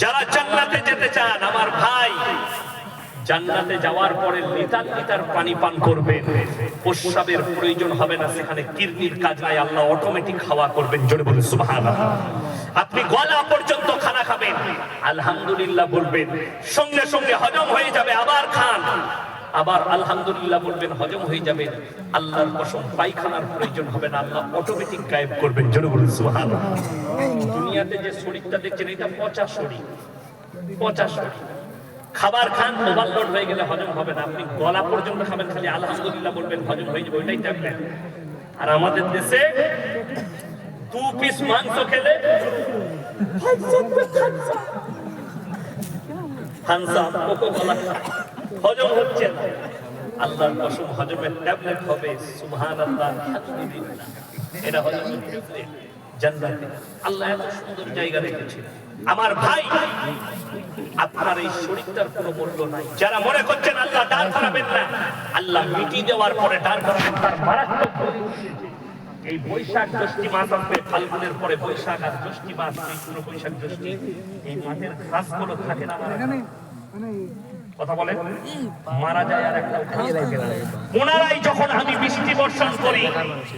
যারা জান্নাতে যেতে চান, আমার ভাই, জান্নাতে যাওয়ার পরে লিটার লিটার পানি পান করবেন, প্রস্রাবের প্রয়োজন হবে না, সেখানে কিডনির কাজ নাই, আল্লাহ অটোমেটিক খাওয়া করবেন। জোরে বলুন সুবহানাল্লাহ। আপনি গলা পর্যন্ত খানা খাবেন, আলহামদুলিল্লাহ বলবেন, সঙ্গে সঙ্গে হজম হয়ে যাবে। আবার খান, আবার আলহামদুলিল্লাহ বলবেন, হজম হয়ে যাবে। আল্লাহর কসম, পায়খানার প্রয়োজন হবে না, আল্লাহ অটোমেটিক গায়েব করবেন। জোরে বলুন সুবহানাল্লাহ। দুনিয়াতে যে শরীরটা দেখছেন, এটা পচা শরীর, পচা শরীর। খাবার খান, ওভারলোড হয়ে গেলে হজম হবে না। আপনি গলা পর্যন্ত খাবেন, খালি আলহামদুলিল্লাহ বলবেন, হজম হয়ে যাবে, ওইটাই ট্যাবলেট। আর আমাদের দেশে 2 পিস মাংস খেলে হজম হচ্ছে না। আল্লাহর কসম, হজমের ট্যাবলেট হবে। সুবহানাল্লাহ, আলহামদুলিল্লাহ। এটা হজমের ট্যাবলেট জান্নাতে। আল্লাহ এত সুন্দর জায়গা রেখেছে। আমার ভাই, আপনার এই শরীরটার কোনো মূল্য নাই। যারা মনে করছেন আল্লাহ দান করাবেন না, আল্লাহ মিটি দেওয়ার পরে দান করাবেন, তার মারাত্মক। এই বৈশাখ জ্যৈষ্ঠ মাস আসবে, ফাল্গুনের পরে বৈশাখ আর জ্যৈষ্ঠ মাস, এই পুরো বৈশাখ জ্যৈষ্ঠ, এই মাঠের ঘাসগুলো থাকে না, কথা বলেন, মারা যায়। আর একটা ওনারাই যখন আমি বৃষ্টি বর্ষণ করি,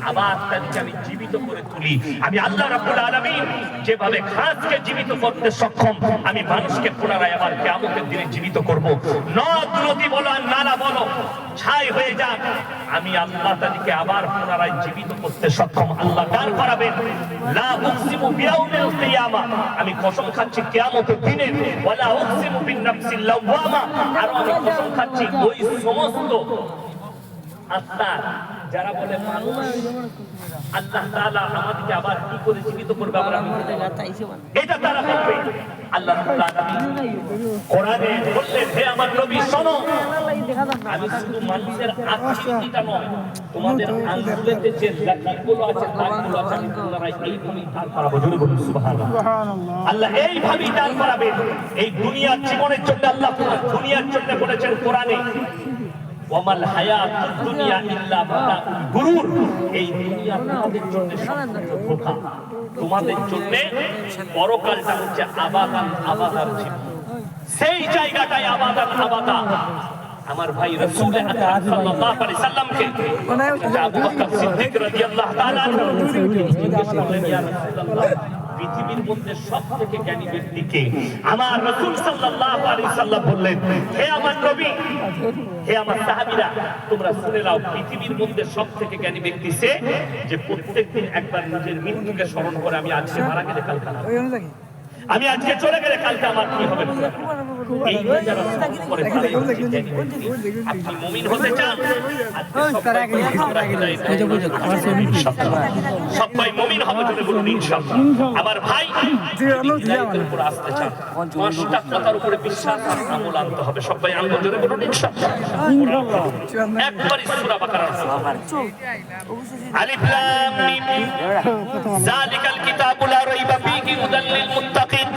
আবার তাদেরকে আমি জীবিত করে তুলি। আমি আল্লাহ রাব্বুল আলামিন যেভাবে ঘাসকে জীবিত করতে সক্ষম, আমি মানুষকে পুনরায় আবার কিয়ামতের দিনে জীবিত করব। নদ নদী বলো আর নালা বলো ছাই হয়ে যাক, আমি আল্লাহ তাদেরকে আবার পুনরায় জীবিত করতে সক্ষম। আল্লাহ দান করাবেন। লা উকসিমু বিয়াউমিল কিয়ামা, আমি কসম খাচ্ছি কিয়ামতের দিনে। ওয়ালা উকসিমু বিন নাফসিল লাওয়ামা, আর আমি কসম খাচ্ছি ওই সমস্ত আত্মা যারা বলে মানুষ আল্লাহ তাআলা আমাদেরকে আবার কি করে জীবিত করবে, আমরা এটা তারা বলবে। আল্লাহ রাব্বুল আলামিন কোরআনে বললেন, হে আমার নবী শোনো, আমি শুধু মানুষের আকৃতিটা নয়, তোমাদের আঙ্গুলেতে যে লাকিরগুলো আছে, দাগগুলো আছে, আমি পুনরায় এইভাবেই দান করাবো। জোরে বলুন সুবহানাল্লাহ। আল্লাহ এইভাবেই দান করাবেন। এই দুনিয়ার জীবনের জন্য আল্লাহ দুনিয়ার জন্য বলেছেন কোরআনে, ওয়ামাল হায়াতুদ দুনিয়া ইল্লা মাতাউল গুরুর। এই দুনিয়া তোমাদের জন্য ধোঁকা, তোমাদের জন্য পরকালটা হচ্ছে আবাদান আবাদার জীবন। সেই জায়গাটাই আবাদান আবাদা। আমার ভাই রাসূল আকরাম সাল্লাল্লাহু আলাইহি সাল্লামকে আবু বকর সিদ্দিক রাদিয়াল্লাহু তাআলা জিজ্ঞেস করলেন, ইয়া রাসূলুল্লাহ, পৃথিবীর মধ্যে সবথেকে জ্ঞানী ব্যক্তি কে? আমার রাসূল সাল্লাল্লাহু আলাইহি সাল্লাম বললেন, হে আমার নবী, হে আমার সাহাবীরা, তোমরা শুনে নাও, পৃথিবীর মধ্যে সবথেকে জ্ঞানী ব্যক্তি সে যে প্রত্যেকদিন একবার নিজের মৃত্যুকে স্মরণ করে, আমি আজকে মারা গেলে কালকে, আমি আজকে চলে গেলে কালকে আমার কি হবে। এইটা যারা করে পারে, আপনি মুমিন হতে চান, সবাই মুমিন হবে জোরে বলুন ইনশাআল্লাহ। আমার ভাই হিদায়াতের উপর আসতে চান, 5টা কথার উপরে বিশ্বাস আর আমল আনতে হবে। সবাই আমল জোরে বলুন ইনশাআল্লাহ। একবার সূরা বাকারা আলিফ লাম মিম যালিকাল কিতাবু লা রাইবা ফীহি হুদাল লিল মুত্তাকিন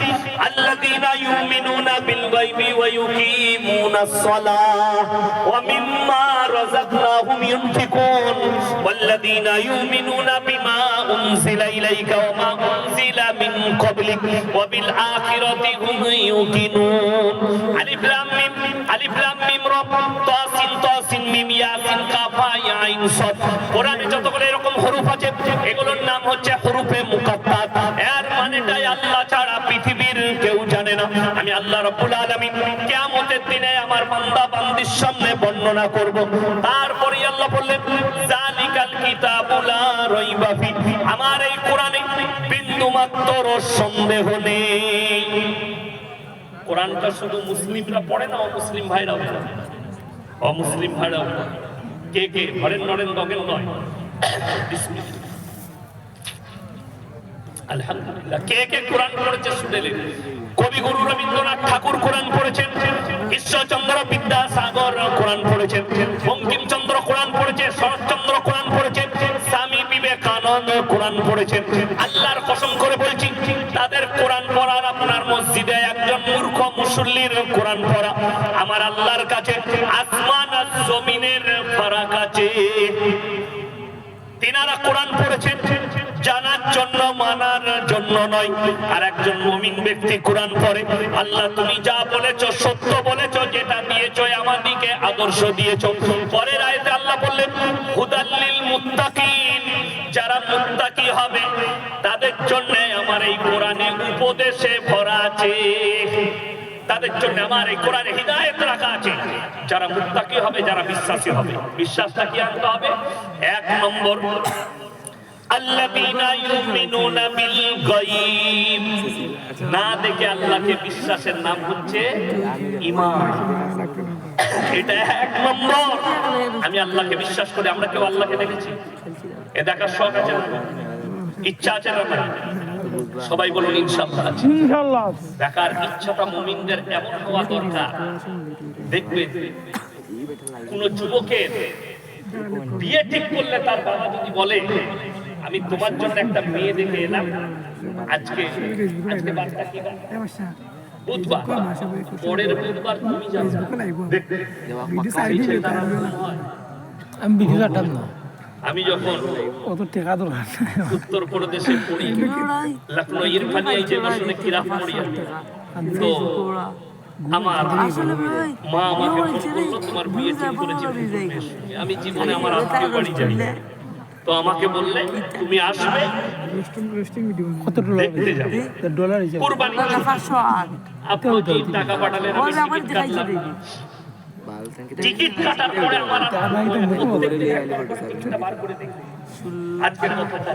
আল্লাযীনা ইউমিনুনা বিল গায়বি ওয়া ইউকিমুনাস সালাহ ওয়া মিম্মা রাযাকনাহুম ইউনফিকুন ওয়াল্লাযীনা ইউমিনুনা বিমা উনজিলা ইলাইকা ওয়া মা উনজিলা মিন ক্বাবলিক ওয়া বিল আখিরাতি হুম ইউকিনুন। আলিফ লাম মিম রা তাসিন মিম ইয়াসিন কাফ হা আইন সাদ। কোরআনে যতগুলো এরকম হরফ আছে এগুলোর নাম হচ্ছে হরফে মুকাত্তাত। এর মানেটাই আল্লাহ ছাড়া পৃথিবীর কেউ জানে না। আমি আল্লাহ রাব্বুল আলামিন কিয়ামতের দিনে আমার বান্দা বান্দির সামনে বর্ণনা করব। তারপরে আল্লাহ বললেন যালিকাল কিতাবু লা রাইবা ফীহি, আমার এই কোরআনে বিন্দুমাত্র সন্দেহ নেই। কোরআনটা শুধু মুসলিমরা পড়ে না, অমুসলিম ভাইরাও পড়ে। অমুসলিম ভাইরাও পড়ে। কে কে হরেন নরেন গগেন নয়, বিসমিল্লাহ আলহামদুলিল্লাহ। কে কে কোরআন পড়েছে শুনেলেন? কবিগুরু রবীন্দ্রনাথ ঠাকুর কোরআন পড়েছেন, ঈশ্বরচন্দ্র বিদ্যাসাগর কোরআন পড়েছেন, বঙ্কিমচন্দ্র কোরআন পড়েছে, শরৎচন্দ্র কোরআন পড়েছেন, স্বামী বিবেকানন্দ কোরআন পড়েছেন। আল্লাহর কসম করে বলছি, তাদের কোরআন পড়ার আপনার মসজিদে একজন মূর্খ মুসল্লির কোরআন পড়া আমার আল্লাহর কাছে আসমান আর জমিনের ফারাক আছে। তিনারা কোরআন পড়েছেন জানার জন্য, মানার জন্য নয়। আর একজন মুমিন ব্যক্তি কোরআন পড়ে, আল্লাহ তুমি যা বলেছো সত্য বলেছো, যেটা দিয়েছো আমাদেরকে আদর্শ দিয়েছো। পরের আয়াতে আল্লাহ বললেন হুদাল লিল মুত্তাকিন, যারা মুত্তাকি হবে তাদের জন্য আমার এই কোরআনে উপদেশে ভরা আছে। তাদের জন্য আমার এই কোরআনে হিদায়াত রাখা আছে। যারা মুত্তাকি হবে, যারা বিশ্বাসী হবে। বিশ্বাসটা কি আনতে হবে? 1 নম্বর আল্লাযীনা ইউমিনুনা বিল গায়ব, না দেখে আল্লাহকে বিশ্বাসের নাম হচ্ছে ঈমান। এটা 1 নম্বর। আমি আল্লাহকে বিশ্বাস করি। আমরা কেউ আল্লাহকে দেখেছি? এ দেখার শখ আছে না? ইচ্ছা আছে না? সবাই বলুন ইনশাআল্লাহ আছে। ইনশাআল্লাহ দেখার ইচ্ছাটা মুমিনদের এমন হওয়া দরকার। দেখবেন কোন যুবকের বিয়ে ঠিক করলে তার বাবা যদি বলে আমি তোমার জন্য একটা মেয়ে দেখে এলাম, আজকে বারটা কি বার? বুধবার। পরের বুধবার তুমি যাবে। আমি যখন উত্তর প্রদেশে পড়ি, লখনৌ ইরফানিয়া ইনস্টিটিউশনে কিরাত পড়ি, তো আমার মা আমাকে বলল তোমার বিয়ে ঠিক করেছি। আমি জীবনে আমার আত্মীয় বাড়ি যাই, তো আমাকে বললে তুমি আসবে, দেখতে যাবে। কুরবানি আপনি কি টাকা পাঠালেন, আমি টিকিট কাটলাম। টিকিট কাটার পরে আমার বার করে দেখি আজকের কথা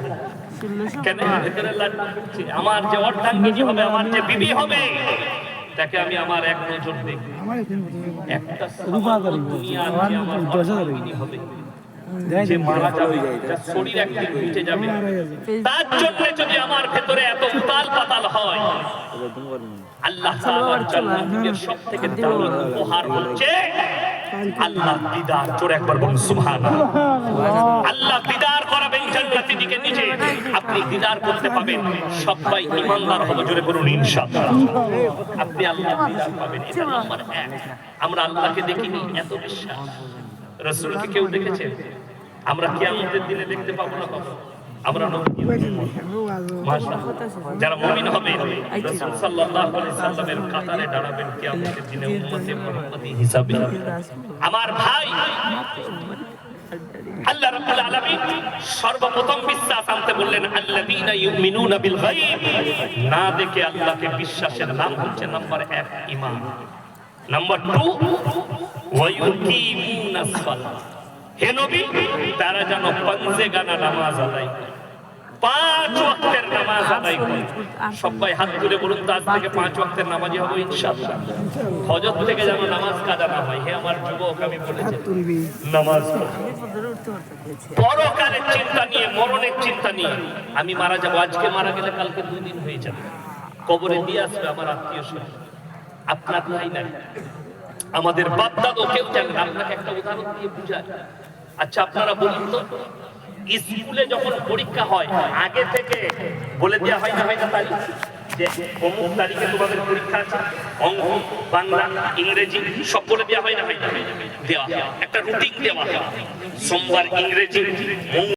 কেন ভেতরে লাগছে। আমার যে অর্ধাঙ্গিনী হবে, আমার যে বিবি হবে, তাকে আমি আমার এক নজর দেখি। একটা দুনিয়ার যে আমার অর্ধাঙ্গিনী হবে, যে মারা যাবে, যার শরীর একদিন মিটে যাবে, তার জন্য যদি আমার ভেতরে এত উতাল পাতাল হয়, আল্লাহ তাআলার জান্নাতের সবথেকে দামি উপহার হচ্ছে আল্লাহ দিদার। জোরে একবার বলুন সুবহানাল্লাহ। আল্লাহ দিদার করাবেন জান্নাতে দিকে নিজে, আপনি দিদার করতে পাবেন। সবাই ঈমানদার হবে, জোরে বলুন ইনশাআল্লাহ। আপনি আল্লাহ দিদার পাবেন, এটা নাম্বার 1। আমরা আল্লাহকে দেখিনি, এত বিশ্বাস। রাসূলকে কেউ দেখেছে? আমরা কিয়ামতের দিনে দেখতে পাবো না কখনো। আমরা যারা মুমিন হবে রাসূল সাল্লাল্লাহু আলাইহি সাল্লামের কাতারে দাঁড়াবেন কিয়ামতের দিনে উম্মতে মুহাম্মাদি হিসাবে। আমার ভাই, আল্লাহ রাব্বুল আলামিন সর্বপ্রথম বিশ্বাস আনতে বললেন আল্লাযীনা ইউমিনুনা বিল গায়ব, না দেখে আল্লাহকে বিশ্বাসের নাম হচ্ছে নাম্বার 1 ঈমান। নাম্বার 2 ওয়া ইউকিমুনাস সালাহ। হে নবী, তারা যেন পাঞ্জে গানা নামাজ আদায় করে। 5 ওয়াক্তের নামাজ আদায় করি। সবাই হাত তুলে বলুন তো আজ থেকে 5 ওয়াক্তের নামাজি হবো ইনশাআল্লাহ। হজরত থেকে যেন নামাজ কাজা না হয়। হে আমার যুবক, আমি বলেছি নামাজ পরকালের চিন্তা নিয়ে, মরণের চিন্তা নিয়ে। আমি মারা যাবো, আজকে মারা গেলে কালকে 2 দিন হয়ে যাবে, কবরে দিয়ে আসবে আমার আত্মীয় স্বজন। আপনার ভাই নাই, আমাদের বাপ দাদা কেউ জানে না। আপনাকে একটা উদাহরণ দিয়ে বুঝায়। আচ্ছা আপনারা বলুন তো, স্কুলে যখন পরীক্ষা হয় আগে থেকে বলে দেওয়া হয় না তারিখ, যে অমুক তারিখে তোমাদের পরীক্ষা আছে, অঙ্ক, বাংলা, ইংরেজি সব বলে দেওয়া হয় না? দেওয়া একটা রুটিন দেওয়া হয়, সোমবার ইংরেজি,